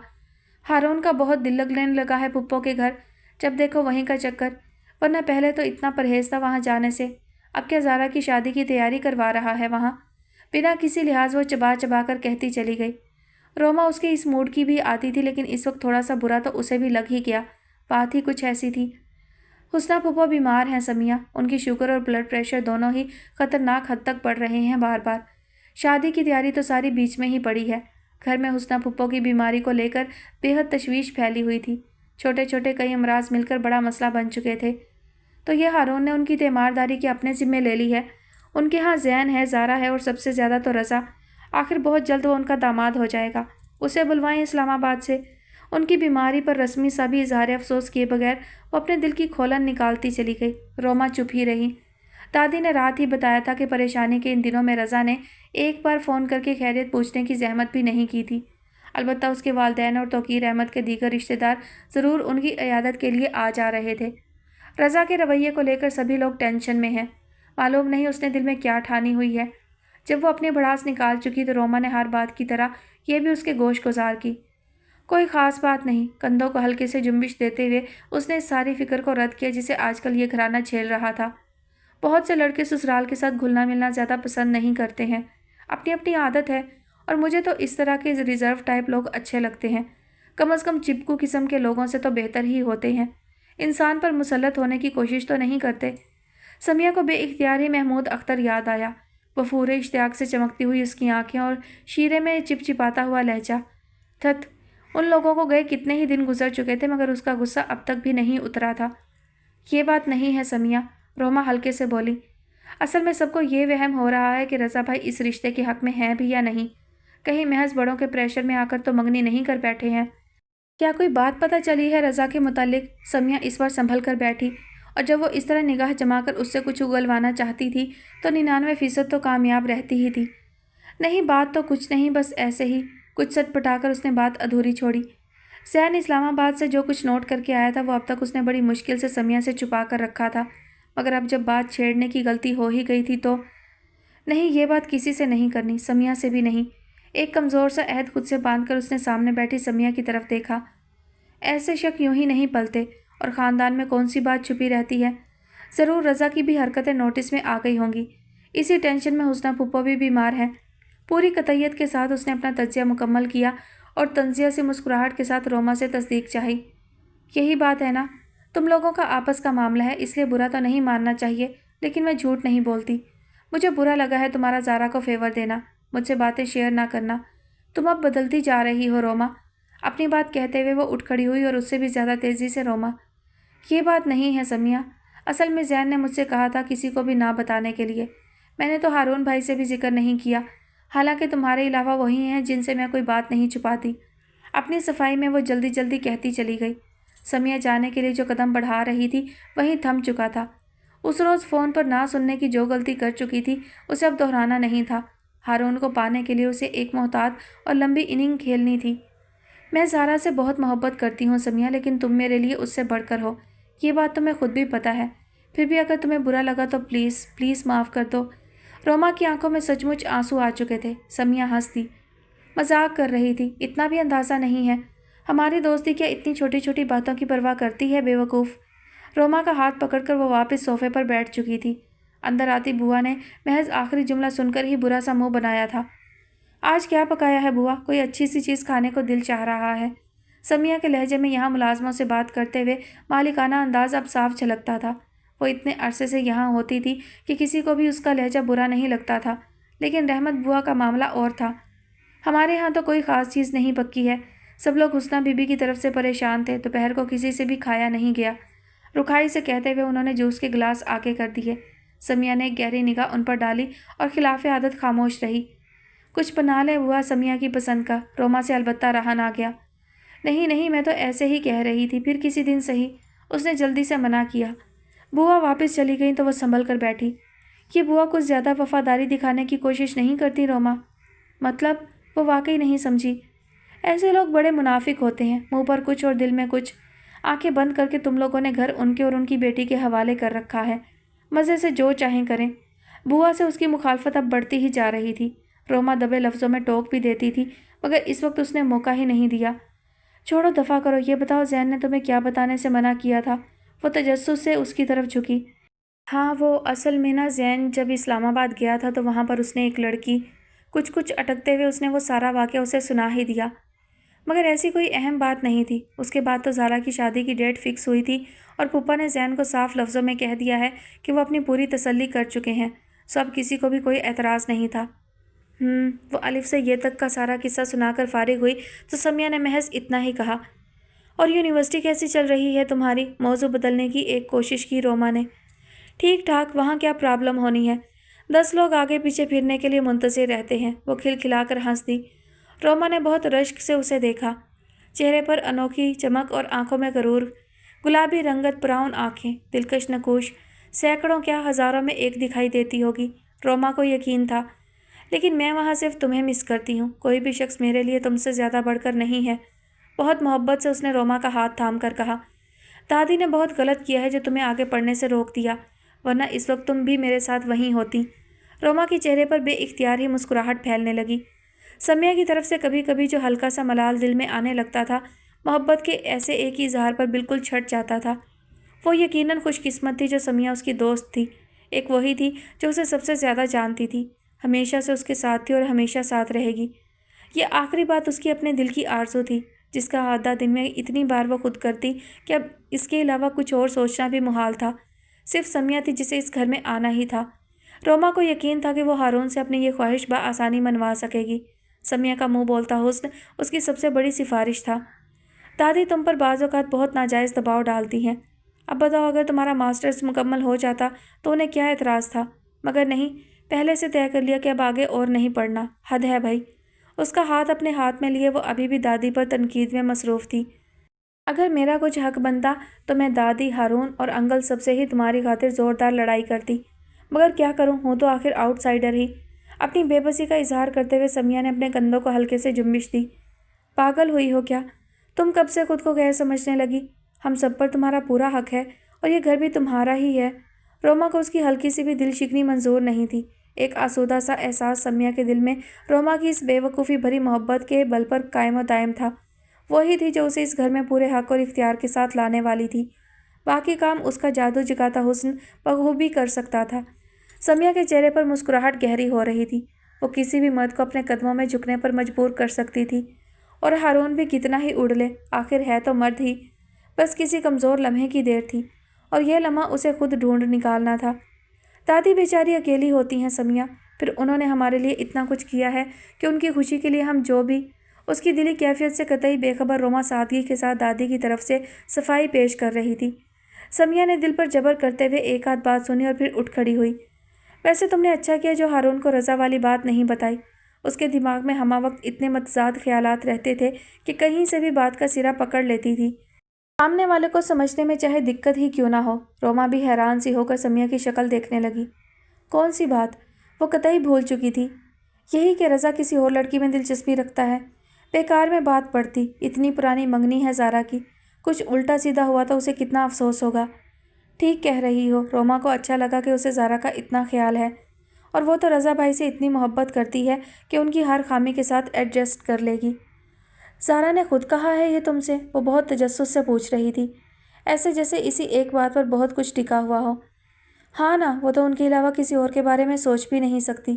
हारून का बहुत दिल लगने लगा है फूफो के घर, जब देखो वहीं का चक्कर, वरना पहले तो इतना परहेज था वहाँ जाने से। अब क्या ज़ारा की शादी की तैयारी करवा रहा है वहाँ। बिना किसी लिहाज वो चबा चबा कर कहती चली गई। रोमा उसके इस मूड की भी आती थी, लेकिन इस वक्त थोड़ा सा बुरा तो उसे भी लग ही गया। बात ही कुछ ऐसी थी। हुस्ना फूफो बीमार हैं समिया, उनकी शुगर और ब्लड प्रेशर दोनों ही खतरनाक हद तक बढ़ रहे हैं बार बार। शादी की तैयारी तो सारी बीच में ही पड़ी है। घर में हुस्ना फूफो की बीमारी को लेकर बेहद तशवीश फैली हुई थी। छोटे छोटे कई अमराज मिलकर बड़ा मसला बन चुके थे। तो ये हारून ने उनकी तीमारदारी की अपने ज़िम्मे ले ली है। उनके यहाँ ज़ैन है, ज़ारा है, और सबसे ज़्यादा तो रज़ा। आखिर बहुत जल्द वो उनका दामाद हो जाएगा। उसे बुलवाएं इस्लामाबाद से। उनकी बीमारी पर रस्मी सा भी इजहार अफसोस किए बगैर वो अपने दिल की खोलन निकालती चली गई। रोमा चुप ही रही। दादी ने रात ही बताया था कि परेशानी के इन दिनों में रज़ा ने एक बार फ़ोन करके खैरियत पूछने की जहमत भी नहीं की थी। अलबत्ता उसके वालिदैन और तौकीर अहमद के दीगर रिश्तेदार ज़रूर उनकी इयादत के लिए आ जा रहे थे। रज़ा के रवैये को लेकर सभी लोग टेंशन में हैं। मालूम नहीं उसने दिल में क्या ठानी हुई है। जब वो अपनी भड़ास निकाल चुकी तो रोमा ने हर बात की तरह यह भी उसके गोश गुजार की। कोई ख़ास बात नहीं। कंधों को हल्के से जुम्बिश देते हुए उसने इस सारी फिक्र को रद्द किया जिसे आजकल ये घराना झेल रहा था। बहुत से लड़के ससुराल के साथ घुलना मिलना ज़्यादा पसंद नहीं करते हैं, अपनी अपनी आदत है, और मुझे तो इस तरह के रिजर्व टाइप लोग अच्छे लगते हैं। कम से कम चिपकू किस्म के लोगों से तो बेहतर ही होते हैं। इंसान पर मुसल्लत होने की कोशिश तो नहीं करते। समिया को बेइख्तियार ही महमूद अख्तर याद आया। वफूरे इश्तियाक से चमकती हुई उसकी आंखें और शीरे में चिपचिपाता हुआ लहजा। थत, उन लोगों को गए कितने ही दिन गुजर चुके थे मगर उसका गुस्सा अब तक भी नहीं उतरा था। ये बात नहीं है समिया, रोमा हल्के से बोली। असल में सबको ये वहम हो रहा है कि रज़ा भाई इस रिश्ते के हक में हैं भी या नहीं। कहीं महज बड़ों के प्रेशर में आकर तो मंगनी नहीं कर बैठे हैं। क्या कोई बात पता चली है रज़ा के मुतालिक? समिया इस बार संभल कर बैठी, और जब वो इस तरह निगाह जमाकर उससे कुछ उगलवाना चाहती थी तो 99% तो कामयाब रहती ही थी। नहीं, बात तो कुछ नहीं, बस ऐसे ही। कुछ सटपटाकर उसने बात अधूरी छोड़ी। ज़ैन इस्लामाबाद से जो कुछ नोट करके आया था वो अब तक उसने बड़ी मुश्किल से समिया से छुपा कर रखा था, मगर अब जब बात छेड़ने की गलती हो ही गई थी तो नहीं, ये बात किसी से नहीं करनी, समिया से भी नहीं। एक कमज़ोर सा अहद खुद से बांधकर उसने सामने बैठी समिया की तरफ देखा। ऐसे शक यूं ही नहीं पलते, और ख़ानदान में कौन सी बात छुपी रहती है। ज़रूर रज़ा की भी हरकतें नोटिस में आ गई होंगी। इसी टेंशन में हुस्ना पुप्पो भी बीमार है। पूरी कतईयत के साथ उसने अपना तज्जिया मुकम्मल किया और तंजिया से मुस्कुराहट के साथ रोमा से तस्दीक चाही। यही बात है ना, तुम लोगों का आपस का मामला है, इसलिए बुरा तो नहीं मानना चाहिए, लेकिन मैं झूठ नहीं बोलती। मुझे बुरा लगा है तुम्हारा ज़ारा को फेवर देना, मुझसे बातें शेयर ना करना। तुम अब बदलती जा रही हो रोमा। अपनी बात कहते हुए वो उठ खड़ी हुई और उससे भी ज़्यादा तेज़ी से रोमा। ये बात नहीं है समिया, असल में ज़ैन ने मुझसे कहा था किसी को भी ना बताने के लिए। मैंने तो हारून भाई से भी जिक्र नहीं किया, हालांकि तुम्हारे अलावा वही हैं जिनसे मैं कोई बात नहीं छुपाती। अपनी सफाई में वो जल्दी जल्दी कहती चली गई। समिया जाने के लिए जो कदम बढ़ा रही थी वहीं थम चुका था। उस रोज़ फ़ोन पर ना सुनने की जो गलती कर चुकी थी उसे अब दोहराना नहीं था। हारून को पाने के लिए उसे एक मोहतात और लंबी इनिंग खेलनी थी। मैं ज़ारा से बहुत मोहब्बत करती हूँ समिया, लेकिन तुम मेरे लिए उससे बढ़कर हो, ये बात तुम्हें खुद भी पता है। फिर भी अगर तुम्हें बुरा लगा तो प्लीज़ प्लीज़ माफ़ कर दो। रोमा की आंखों में सचमुच आंसू आ चुके थे। समिया हंसती, मजाक कर रही थी, इतना भी अंदाज़ा नहीं है। हमारी दोस्ती क्या इतनी छोटी छोटी बातों की परवाह करती है बेवकूफ़। रोमा का हाथ पकड़कर वो वापस सोफे पर बैठ चुकी थी। अंदर आती बुआ ने महज आखिरी जुमला सुनकर ही बुरा सा मुंह बनाया था। आज क्या पकाया है बुआ? कोई अच्छी सी चीज़ खाने को दिल चाह रहा है। समिया के लहजे में यहाँ मुलाजमों से बात करते हुए मालिकाना अंदाज अब साफ झलकता था। वो इतने अरसे से यहाँ होती थी कि किसी को भी उसका लहजा बुरा नहीं लगता था, लेकिन रहमत बुआ का मामला और था। हमारे यहाँ तो कोई ख़ास चीज़ नहीं पक्की है। सब लोग हुस्ना बीबी की तरफ से परेशान थे। दोपहर को किसी से भी खाया नहीं गया। रुखाई से कहते हुए उन्होंने जूस के गिलास आगे कर दिए। समिया ने एक गहरी निगाह उन पर डाली और खिलाफ आदत खामोश रही। कुछ बना ले बुआ समिया की पसंद का। रोमा से अलबत्ता रहा ना गया। नहीं नहीं, मैं तो ऐसे ही कह रही थी, फिर किसी दिन सही, उसने जल्दी से मना किया। बुआ वापस चली गई तो वह संभल कर बैठी। ये बुआ कुछ ज़्यादा वफादारी दिखाने की कोशिश नहीं करती रोमा? मतलब? वो वाकई नहीं समझी। ऐसे लोग बड़े मुनाफिक होते हैं, मुंह पर कुछ और दिल में कुछ। आंखें बंद करके तुम लोगों ने घर उनके और उनकी बेटी के हवाले कर रखा है। मज़े से जो चाहें करें। बुआ से उसकी मुखालफत अब बढ़ती ही जा रही थी। रोमा दबे लफ्ज़ों में टोक भी देती थी, मगर इस वक्त उसने मौका ही नहीं दिया। छोड़ो, दफ़ा करो। ये बताओ ज़ैन ने तुम्हें क्या बताने से मना किया था? वो तजस्सुस से उसकी तरफ झुकी। हाँ, वो असल में ना, ज़ैन जब इस्लामाबाद गया था तो वहाँ पर उसने एक लड़की, कुछ अटकते हुए उसने वो सारा वाक़या उसे सुना ही दिया, मगर ऐसी कोई अहम बात नहीं थी। उसके बाद तो ज़ारा की शादी की डेट फिक्स हुई थी और पुप्पा ने ज़ैन को साफ लफ्ज़ों में कह दिया है कि वो अपनी पूरी तसल्ली कर चुके हैं। सब किसी को भी कोई एतराज़ नहीं था। वो अलिफ से ये तक का सारा किस्सा सुनाकर फारिग हुई तो समिया ने महज इतना ही कहा। और यूनिवर्सिटी कैसी चल रही है तुम्हारी? मौजू बदलने की एक कोशिश की रोमा ने। ठीक ठाक, वहाँ क्या प्रॉब्लम होनी है? 10 लोग आगे पीछे फिरने के लिए मुंतज़िर रहते हैं। वो खिलखिलाकर हंस दी। रोमा ने बहुत रश्क से उसे देखा। चेहरे पर अनोखी चमक और आंखों में गरूर। गुलाबी रंगत, ब्राउन आँखें, दिलकश नकूश, सैकड़ों क्या हज़ारों में एक दिखाई देती होगी। रोमा को यकीन था। लेकिन मैं वहाँ सिर्फ तुम्हें मिस करती हूँ। कोई भी शख्स मेरे लिए तुमसे ज़्यादा बढ़कर नहीं है। बहुत मोहब्बत से उसने रोमा का हाथ थाम कर कहा। दादी ने बहुत गलत किया है जो तुम्हें आगे पढ़ने से रोक दिया, वरना इस वक्त तुम भी मेरे साथ वहीं होती। रोमा के चेहरे पर बेइख्तियार ही मुस्कुराहट फैलने लगी। سمیہ کی طرف سے کبھی کبھی جو ہلکا سا ملال دل میں آنے لگتا تھا، محبت کے ایسے ایک ہی اظہار پر بالکل چھٹ جاتا تھا۔ وہ یقیناً خوش قسمت تھی جو سمیہ اس کی دوست تھی، ایک وہی تھی جو اسے سب سے زیادہ جانتی تھی، ہمیشہ سے اس کے ساتھ تھی اور ہمیشہ ساتھ رہے گی۔ یہ آخری بات اس کی اپنے دل کی آرزو تھی، جس کا احاطہ دن میں اتنی بار وہ خود کرتی کہ اب اس کے علاوہ کچھ اور سوچنا بھی محال تھا۔ صرف سمیہ تھی جسے اس گھر میں آنا ہی تھا۔ روما کو یقین تھا کہ وہ ہارون سے اپنی یہ خواہش بآسانی منوا سکے گی۔ سمیہ کا منہ بولتا حسن اس کی سب سے بڑی سفارش تھا۔ دادی تم پر بعض اوقات بہت ناجائز دباؤ ڈالتی ہیں۔ اب بتاؤ، اگر تمہارا ماسٹرز مکمل ہو جاتا تو انہیں کیا اعتراض تھا؟ مگر نہیں، پہلے سے طے کر لیا کہ اب آگے اور نہیں پڑھنا۔ حد ہے بھائی۔ اس کا ہاتھ اپنے ہاتھ میں لیے وہ ابھی بھی دادی پر تنقید میں مصروف تھی۔ اگر میرا کچھ حق بنتا تو میں دادی، ہارون اور انکل سب سے ہی تمہاری خاطر زوردار لڑائی کرتی، مگر کیا کروں، ہوں تو آخر آؤٹ سائڈر ہی۔ اپنی بے بسی کا اظہار کرتے ہوئے سمیہ نے اپنے کندھوں کو ہلکے سے جنبش دی۔ پاگل ہوئی ہو کیا؟ تم کب سے خود کو غیر سمجھنے لگی؟ ہم سب پر تمہارا پورا حق ہے اور یہ گھر بھی تمہارا ہی ہے۔ روما کو اس کی ہلکی سی بھی دل شکنی منظور نہیں تھی۔ ایک آسودہ سا احساس سمیہ کے دل میں روما کی اس بے وقوفی بھری محبت کے بل پر قائم و دائم تھا۔ وہی تھی جو اسے اس گھر میں پورے حق اور اختیار کے ساتھ لانے والی تھی۔ باقی کام اس کا جادو جگاتا حسن بخوبی کر سکتا تھا۔ سمیہ کے چہرے پر مسکراہٹ گہری ہو رہی تھی۔ وہ کسی بھی مرد کو اپنے قدموں میں جھکنے پر مجبور کر سکتی تھی، اور ہارون بھی کتنا ہی اڑ لے، آخر ہے تو مرد ہی۔ بس کسی کمزور لمحے کی دیر تھی، اور یہ لمحہ اسے خود ڈھونڈ نکالنا تھا۔ دادی بیچاری اکیلی ہوتی ہیں سمیہ، پھر انہوں نے ہمارے لیے اتنا کچھ کیا ہے کہ ان کی خوشی کے لیے ہم جو بھی… اس کی دلی کیفیت سے قطعی بے خبر روما سادگی کے ساتھ دادی کی طرف سے صفائی پیش کر رہی تھی۔ سمیہ نے دل پر جبر کرتے ہوئے ایک آدھ بات سنی اور پھر اٹھ کھڑی ہوئی۔ ویسے تم نے اچھا کیا جو ہارون کو رضا والی بات نہیں بتائی۔ اس کے دماغ میں ہمہ وقت اتنے متضاد خیالات رہتے تھے کہ کہیں سے بھی بات کا سرا پکڑ لیتی تھی، سامنے والے کو سمجھنے میں چاہے دقت ہی کیوں نہ ہو۔ روما بھی حیران سی ہو کر سمیہ کی شکل دیکھنے لگی۔ کون سی بات؟ وہ قطعی بھول چکی تھی۔ یہی کہ رضا کسی اور لڑکی میں دلچسپی رکھتا ہے۔ بیکار میں بات پڑتی، اتنی پرانی منگنی ہے زارا کی، کچھ الٹا سیدھا ہوا تو اسے کتنا افسوس ہوگا۔ ٹھیک کہہ رہی ہو۔ روما کو اچھا لگا کہ اسے زارا کا اتنا خیال ہے، اور وہ تو رضا بھائی سے اتنی محبت کرتی ہے کہ ان کی ہر خامی کے ساتھ ایڈجسٹ کر لے گی۔ زارا نے خود کہا ہے یہ تم سے؟ وہ بہت تجسس سے پوچھ رہی تھی، ایسے جیسے اسی ایک بات پر بہت کچھ ٹکا ہوا ہو۔ ہاں نا، وہ تو ان کے علاوہ کسی اور کے بارے میں سوچ بھی نہیں سکتی۔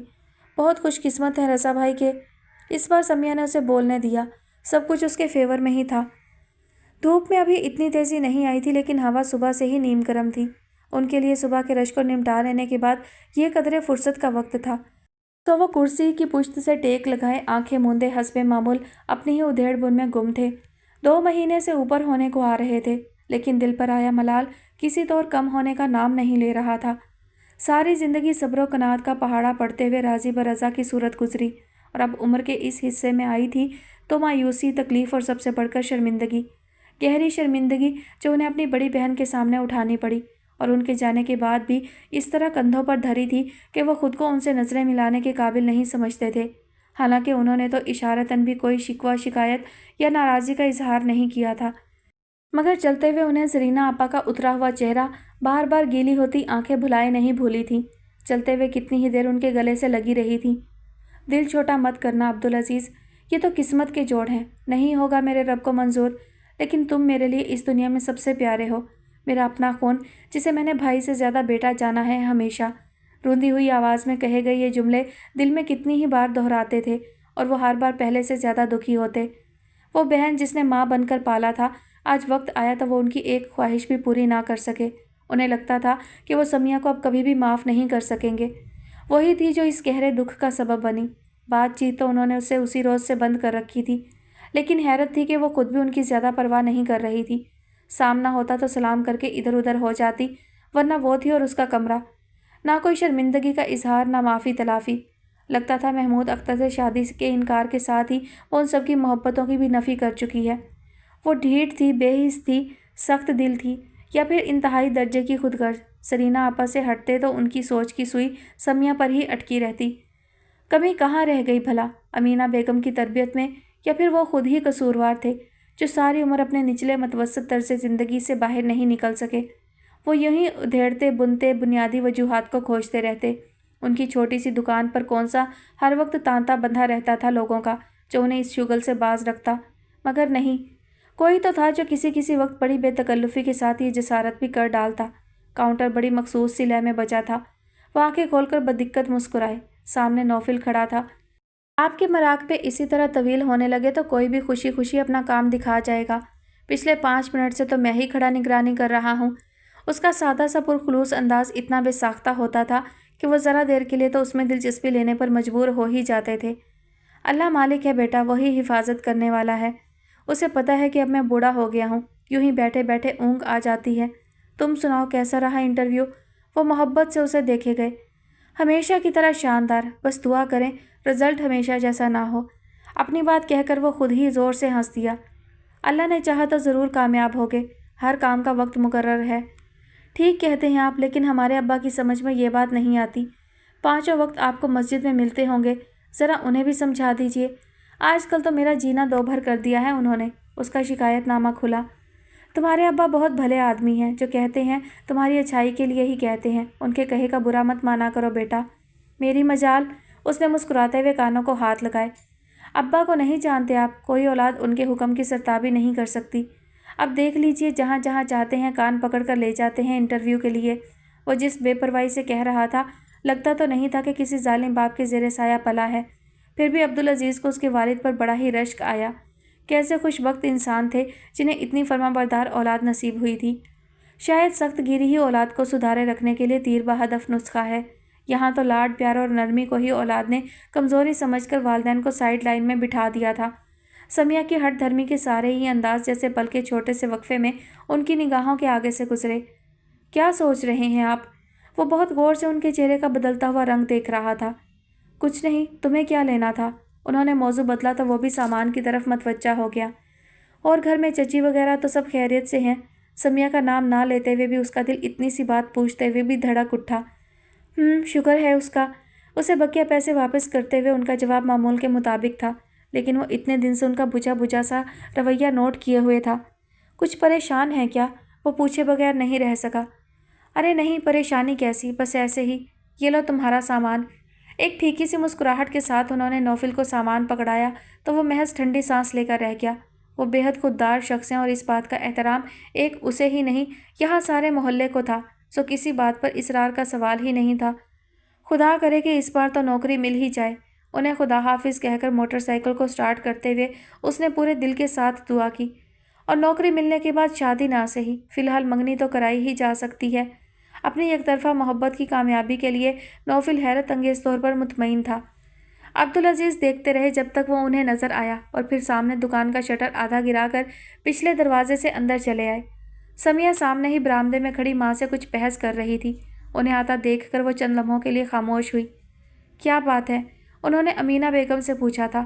بہت خوش قسمت ہے رضا بھائی کے۔ اس بار سمیہ نے اسے بولنے دیا، سب کچھ اس کے فیور میں ہی تھا۔ دھوپ میں ابھی اتنی تیزی نہیں آئی تھی، لیکن ہوا صبح سے ہی نیم گرم تھی۔ ان کے لیے صبح کے رش کو نمٹا لینے کے بعد یہ قدرے فرصت کا وقت تھا، تو وہ کرسی کی پشت سے ٹیک لگائے آنکھیں موندے حسب معمول اپنی ہی ادھیڑ بن میں گم تھے۔ 2 مہینے سے اوپر ہونے کو آ رہے تھے، لیکن دل پر آیا ملال کسی طور کم ہونے کا نام نہیں لے رہا تھا۔ ساری زندگی صبر و قناعت کا پہاڑا پڑتے ہوئے راضی برضا کی صورت گزری، اور اب عمر کے اس حصے میں آئی تھی تو مایوسی، تکلیف اور سب سے بڑھ کر شرمندگی، گہری شرمندگی جو انہیں اپنی بڑی بہن کے سامنے اٹھانی پڑی، اور ان کے جانے کے بعد بھی اس طرح کندھوں پر دھری تھی کہ وہ خود کو ان سے نظریں ملانے کے قابل نہیں سمجھتے تھے، حالانکہ انہوں نے تو اشارتاً بھی کوئی شکوہ، شکایت یا ناراضی کا اظہار نہیں کیا تھا، مگر چلتے ہوئے انہیں زرینہ آپا کا اترا ہوا چہرہ، بار بار گیلی ہوتی آنکھیں بھلائے نہیں بھولی تھیں۔ چلتے ہوئے کتنی ہی دیر ان کے گلے سے لگی رہی تھی۔ دل چھوٹا مت کرنا عبدالعزیز، یہ تو قسمت کے جوڑ ہیں، نہیں ہوگا میرے رب کو منظور، لیکن تم میرے لیے اس دنیا میں سب سے پیارے ہو، میرا اپنا خون جسے میں نے بھائی سے زیادہ بیٹا جانا ہے ہمیشہ۔ روندی ہوئی آواز میں کہے گئے یہ جملے دل میں کتنی ہی بار دہراتے تھے، اور وہ ہر بار پہلے سے زیادہ دکھی ہوتے۔ وہ بہن جس نے ماں بن کر پالا تھا، آج وقت آیا تو وہ ان کی ایک خواہش بھی پوری نہ کر سکے۔ انہیں لگتا تھا کہ وہ سمیہ کو اب کبھی بھی معاف نہیں کر سکیں گے۔ وہی تھی جو اس گہرے دکھ کا سبب بنی۔ بات چیت تو انہوں نے اسے اسی روز سے بند کر رکھی تھی، لیکن حیرت تھی کہ وہ خود بھی ان کی زیادہ پرواہ نہیں کر رہی تھی۔ سامنا ہوتا تو سلام کر کے ادھر ادھر ہو جاتی، ورنہ وہ تھی اور اس کا کمرہ، نہ کوئی شرمندگی کا اظہار، نہ معافی تلافی۔ لگتا تھا محمود اختر سے شادی کے انکار کے ساتھ ہی وہ ان سب کی محبتوں کی بھی نفی کر چکی ہے۔ وہ ڈھیٹ تھی، بے حس تھی، سخت دل تھی، یا پھر انتہائی درجے کی خود غرض۔ سرینا آپا سے ہٹتے تو ان کی سوچ کی سوئی سمیہ پر ہی اٹکی رہتی۔ کمی کہاں رہ گئی بھلا؟ امینہ بیگم کی تربیت میں، یا پھر وہ خود ہی قصوروار تھے جو ساری عمر اپنے نچلے متوسط طرز زندگی سے باہر نہیں نکل سکے؟ وہ یوں ہی ادھیڑتے بنتے بنیادی وجوہات کو کھوجتے رہتے، उनकी छोटी सी दुकान पर कौन सा हर वक्त तांता बंधा रहता था लोगों का, जो उन्हें इस शुगल से बाज रखता। मगर नहीं, कोई तो था जो किसी किसी वक्त बड़ी बेतकल्लुफ़ी के साथ ये जसारत भी कर डालता। काउंटर बड़ी मखसूस सी लय में बजा था। वो आंखें खोलकर बदिक्कत मुस्कुराए। सामने नौफिल खड़ा था। आपके मराक पे इसी तरह तवील होने लगे तो कोई भी खुशी खुशी अपना काम दिखा जाएगा। पिछले 5 मिनट से तो मैं ही खड़ा निगरानी कर रहा हूँ। उसका सादा सा पुरखुलूस अंदाज इतना बेसाख्ता होता था कि वो ज़रा देर के लिए तो उसमें दिलचस्पी लेने पर मजबूर हो ही जाते थे। अल्लाह मालिक है बेटा, वही हिफाजत करने वाला है। उसे पता है कि अब मैं बूढ़ा हो गया हूँ, यूं ही बैठे बैठे ऊँघ आ जाती है। तुम सुनाओ, कैसा रहा इंटरव्यू? वो मोहब्बत से उसे देखे गए। हमेशा की तरह शानदार, बस दुआ करें रिजल्ट हमेशा जैसा ना हो। अपनी बात कहकर वो खुद ही ज़ोर से हंस दिया। अल्लाह ने चाहा तो ज़रूर कामयाब होगे, हर काम का वक्त मुकर्रर है। ठीक कहते हैं आप, लेकिन हमारे अब्बा की समझ में ये बात नहीं आती। 5 वक्त आपको मस्जिद में मिलते होंगे, ज़रा उन्हें भी समझा दीजिए। आजकल तो मेरा जीना दो भर कर दिया है उन्होंने। उसका शिकायतनामा खुला। तुम्हारे अब्बा बहुत भले आदमी हैं, जो कहते हैं तुम्हारी अच्छाई के लिए ही कहते हैं। उनके कहे का बुरा मत माना करो बेटा। मेरी मजाल। उसने मुस्कुराते हुए कानों को हाथ लगाए। अब्बा को नहीं जानते आप, कोई औलाद उनके हुक्म की सरताबी नहीं कर सकती। अब देख लीजिए, जहाँ जहाँ चाहते हैं कान पकड़ कर ले जाते हैं इंटरव्यू के लिए। वो जिस बेपरवाही से कह रहा था, लगता तो नहीं था कि किसी जालिम बाप के ज़ेरे साया पला है। फिर भी अब्दुल अजीज़ को उसके वालिद पर बड़ा ही रश्क आया। कैसे खुशबख्त इंसान थे जिन्हें इतनी फरमाबरदार औलाद नसीब हुई थी। शायद सख्त गिरी ही औलाद को सुधारे रखने के लिए तीर बहदफ नुस्खा है। यहाँ तो लाड प्यार और नरमी को ही औलाद ने कमज़ोरी समझकर वालिदैन को साइड लाइन में बिठा दिया था। समिया की हट धर्मी के सारे ही अंदाज जैसे पल के छोटे से वक्फे में उनकी निगाहों के आगे से गुजरे। क्या सोच रहे हैं आप? वो बहुत गौर से उनके चेहरे का बदलता हुआ रंग देख रहा था। कुछ नहीं, तुम्हें क्या लेना था? उन्होंने मौजू बदला तो वो भी सामान की तरफ मतवज्जा हो गया। और घर में चची वगैरह तो सब खैरियत से हैं? समिया का नाम ना लेते हुए भी उसका दिल इतनी सी बात पूछते हुए भी धड़क उठा। शुक्र है उसका। उसे बकिया पैसे वापस करते हुए उनका जवाब मामूल के मुताबिक था, लेकिन वो इतने दिन से उनका बुझा बुझा सा रवैया नोट किए हुए था। कुछ परेशान है क्या? वो पूछे बगैर नहीं रह सका। अरे नहीं, परेशानी कैसी, बस ऐसे ही। ये लो तुम्हारा सामान। एक फीकी सी मुस्कुराहट के साथ उन्होंने नौफिल को सामान पकड़ाया तो वो महज ठंडी सांस लेकर रह गया। वो बेहद खुददार शख्स हैं और इस बात का एहतराम एक उसे ही नहीं, यहाँ सारे मोहल्ले को था। सो किसी बात पर इसरार का सवाल ही नहीं था। खुदा करे कि इस बार तो नौकरी मिल ही जाए। उन्हें खुदा हाफिज़ कहकर मोटरसाइकिल को स्टार्ट करते हुए उसने पूरे दिल के साथ दुआ की। और नौकरी मिलने के बाद शादी ना सही, फ़िलहाल मंगनी तो कराई ही जा सकती है। अपनी एक तरफा मोहब्बत की कामयाबी के लिए नौफिल हैरत अंगेज़ तौर पर मुतमईन था। अब्दुल अजीज़ देखते रहे जब तक वो उन्हें नज़र आया और फिर सामने दुकान का शटर आधा गिराकर पिछले दरवाजे से अंदर चले आए। समिया सामने ही बरामदे में खड़ी माँ से कुछ बहस कर रही थी। उन्हें आता देखकर वो चंद लम्हों के लिए खामोश हुई। क्या बात है? उन्होंने अमीना बेगम से पूछा था।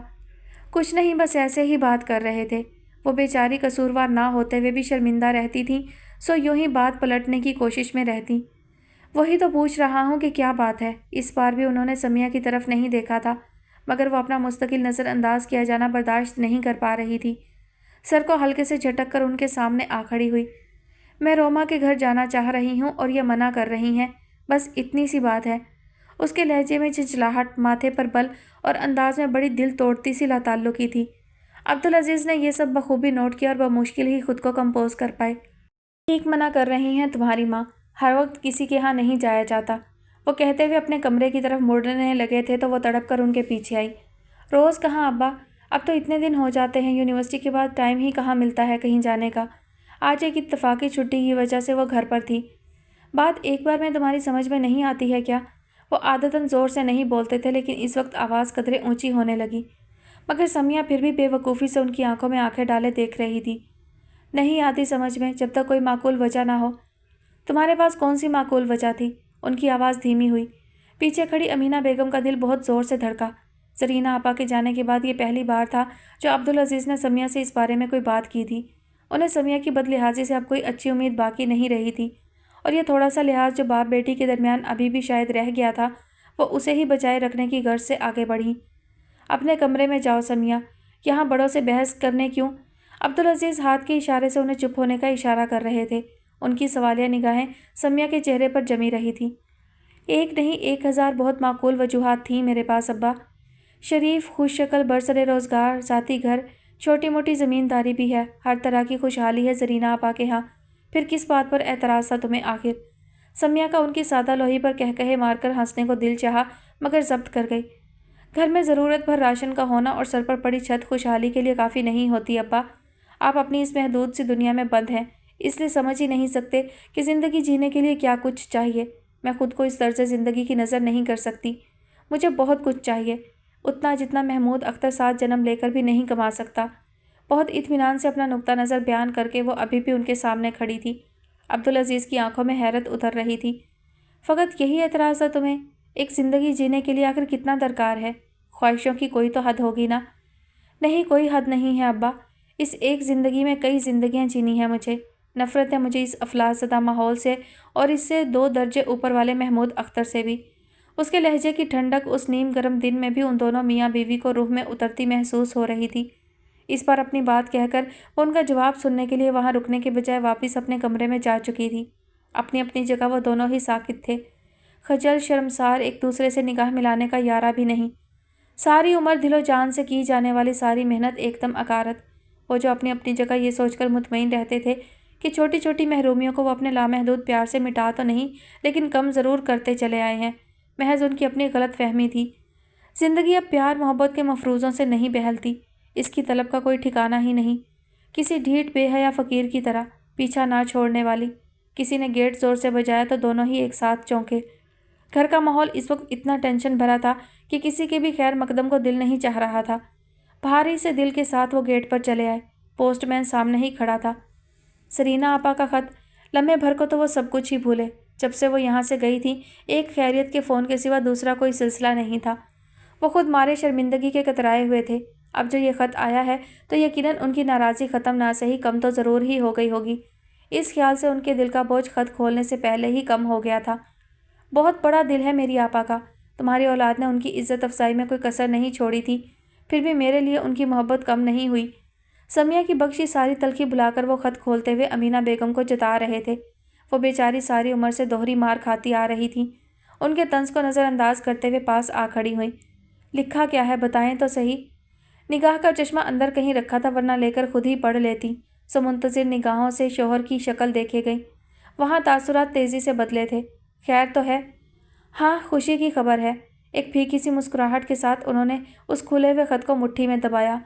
कुछ नहीं, बस ऐसे ही बात कर रहे थे। वो बेचारी कसूरवार ना होते हुए भी शर्मिंदा रहती थी, सो यूं ही बात पलटने की कोशिश में रहती। वही तो पूछ रहा हूँ कि क्या बात है। इस बार भी उन्होंने समिया की तरफ नहीं देखा था, मगर वो अपना मुस्तकिल नज़रअंदाज किया जाना बर्दाश्त नहीं कर पा रही थी। सर को हल्के से झटक कर उनके सामने आ खड़ी हुई। मैं रोमा के घर जाना चाह रही हूँ और ये मना कर रही हैं, बस इतनी सी बात है। उसके लहजे में झिझलाहट, माथे पर बल और अंदाज में बड़ी दिल तोड़ती सी लाताल्लुकी थी। अब्दुल अजीज़ ने यह सब बखूबी नोट किया और बमुश्किल ही खुद को कंपोज कर पाए। ठीक मना कर रही हैं तुम्हारी माँ, हर वक्त किसी के यहाँ नहीं जाया जाता। वो कहते हुए अपने कमरे की तरफ मुड़ने लगे थे तो वो तड़प कर उनके पीछे आई। रोज़ कहाँ अब्बा, अब तो इतने दिन हो जाते हैं, यूनिवर्सिटी के बाद टाइम ही कहाँ मिलता है कहीं जाने का। आज एक इत्तफाकी छुट्टी की वजह से वो घर पर थी। बात एक बार में तुम्हारी समझ में नहीं आती है क्या? वो आदतन ज़ोर से नहीं बोलते थे, लेकिन इस वक्त आवाज़ कदरे ऊंची होने लगी। मगर समिया फिर भी बेवकूफ़ी से उनकी आंखों में आंखें डाले देख रही थी। नहीं आती समझ में जब तक कोई माकूल वजह ना हो। तुम्हारे पास कौन सी माकूल वजह थी? उनकी आवाज़ धीमी हुई। पीछे खड़ी अमीना बेगम का दिल बहुत ज़ोर से धड़का। जरीना आपा के जाने के बाद ये पहली बार था जो अब्दुल अजीज़ ने समिया से इस बारे में कोई बात की थी। उन्हें समिया की बदलिहाजी से अब कोई अच्छी उम्मीद बाकी नहीं रही थी, और यह थोड़ा सा लिहाज जो बाप बेटी के दरमियान अभी भी शायद रह गया था, वो उसे ही बचाए रखने की गर्ज से आगे बढ़ी। अपने कमरे में जाओ समिया, यहाँ बड़ों से बहस करने क्यों? अब्दुल अजीज़ हाथ के इशारे से उन्हें चुप होने का इशारा कर रहे थे। उनकी सवालिया निगाहें समिया के चेहरे पर जमी रही थी। ایک نہیں 1000 بہت معقول وجوہات تھیں میرے پاس ابا۔ شریف، خوش شکل، برسر روزگار، ذاتی گھر، چھوٹی موٹی زمینداری بھی ہے، ہر طرح کی خوشحالی ہے زرینہ آپا کے ہاں۔ پھر کس بات پر اعتراض تھا تمہیں آخر؟ سمیہ کا ان کی سادہ لوہی پر کہے مار کر ہنسنے کو دل چاہا مگر ضبط کر گئی۔ گھر میں ضرورت بھر راشن کا ہونا اور سر پر پڑی چھت خوشحالی کے لیے کافی نہیں ہوتی ابا۔ آپ اپنی اس محدود سی دنیا میں بند ہیں، اس لیے سمجھ ہی نہیں سکتے کہ زندگی جینے کے لیے کیا کچھ چاہیے۔ میں خود کو اس طرز زندگی کی نظر نہیں کر سکتی۔ مجھے بہت کچھ چاہیے، اتنا جتنا محمود اختر 7 جنم لے کر بھی نہیں کما سکتا۔ بہت اطمینان سے اپنا نقطہ نظر بیان کر کے وہ ابھی بھی ان کے سامنے کھڑی تھی۔ عبدالعزیز کی آنکھوں میں حیرت اتر رہی تھی۔ فقط یہی اعتراض تھا تمہیں؟ ایک زندگی جینے کے لیے آخر کتنا درکار ہے؟ خواہشوں کی کوئی تو حد ہوگی نا؟ نہیں، کوئی حد نہیں ہے ابا۔ اس ایک زندگی میں کئی زندگیاں جینی ہیں مجھے۔ نفرت ہے مجھے اس افلاس زدہ ماحول سے اور اس سے 2 درجے اوپر والے محمود اختر سے بھی۔ اس کے لہجے کی ٹھنڈک اس نیم گرم دن میں بھی ان دونوں میاں بیوی کو روح میں اترتی محسوس ہو رہی تھی۔ اس بار اپنی بات کہہ کر وہ ان کا جواب سننے کے لیے وہاں رکنے کے بجائے واپس اپنے کمرے میں جا چکی تھی۔ اپنی اپنی جگہ وہ دونوں ہی ساکت تھے، خجل شرمسار، ایک دوسرے سے نگاہ ملانے کا یارہ بھی نہیں۔ ساری عمر دل و جان سے کی جانے والی ساری محنت ایک دم اکارت۔ وہ جو اپنی اپنی جگہ یہ سوچ کر مطمئن رہتے تھے کہ چھوٹی چھوٹی محرومیوں کو وہ اپنے لامحدود پیار سے مٹا تو نہیں لیکن کم ضرور کرتے چلے آئے ہیں، محض ان کی اپنی غلط فہمی تھی۔ زندگی اب پیار محبت کے مفروضوں سے نہیں بہلتی، اس کی طلب کا کوئی ٹھکانہ ہی نہیں۔ کسی ڈھیٹ بے حیا فقیر کی طرح پیچھا نہ چھوڑنے والی۔ کسی نے گیٹ زور سے بجایا تو دونوں ہی ایک ساتھ چونکے۔ گھر کا ماحول اس وقت اتنا ٹینشن بھرا تھا کہ کسی کے بھی خیر مقدم کو دل نہیں چاہ رہا تھا۔ بھاری سے دل کے ساتھ وہ گیٹ پر چلے آئے۔ پوسٹ مین سامنے ہی کھڑا تھا۔ زرینہ آپا کا خط۔ لمحے بھر کو تو وہ سب کچھ ہی بھولے۔ جب سے وہ یہاں سے گئی تھی ایک خیریت کے فون کے سوا دوسرا کوئی سلسلہ نہیں تھا۔ وہ خود مارے شرمندگی کے کترائے ہوئے تھے۔ اب جو یہ خط آیا ہے تو یقیناً ان کی ناراضی ختم نہ صحیح کم تو ضرور ہی ہو گئی ہوگی۔ اس خیال سے ان کے دل کا بوجھ خط کھولنے سے پہلے ہی کم ہو گیا تھا۔ بہت بڑا دل ہے میری آپا کا۔ تمہاری اولاد نے ان کی عزت افزائی میں کوئی کسر نہیں چھوڑی تھی، پھر بھی میرے لیے ان کی محبت کم نہیں ہوئی۔ سمیہ کی بخشی ساری تلخی بلا کر وہ خط کھولتے ہوئے امینہ بیگم کو جتا رہے تھے۔ وہ بیچاری ساری عمر سے دوہری مار کھاتی آ رہی تھیں۔ ان کے طنز کو نظر انداز کرتے ہوئے پاس آ کھڑی ہوئیں۔ لکھا کیا ہے بتائیں تو صحیح؟ نگاہ کا چشمہ اندر کہیں رکھا تھا ورنہ لے کر خود ہی پڑھ لیتی۔ سو منتظر نگاہوں سے شوہر کی شکل دیکھے گئی۔ وہاں تاثرات تیزی سے بدلے تھے۔ خیر تو ہے؟ ہاں، خوشی کی خبر ہے۔ ایک پھیکی سی مسکراہٹ کے ساتھ انہوں نے اس کھلے ہوئے خط کو مٹھی میں دبایا۔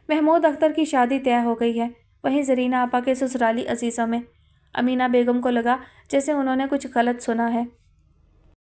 محمود اختر کی شادی طے ہو گئی ہے، وہیں زرینہ آپا کے سسرالی عزیزوں میں۔ امینہ بیگم کو لگا جیسے انہوں نے کچھ غلط سنا ہے۔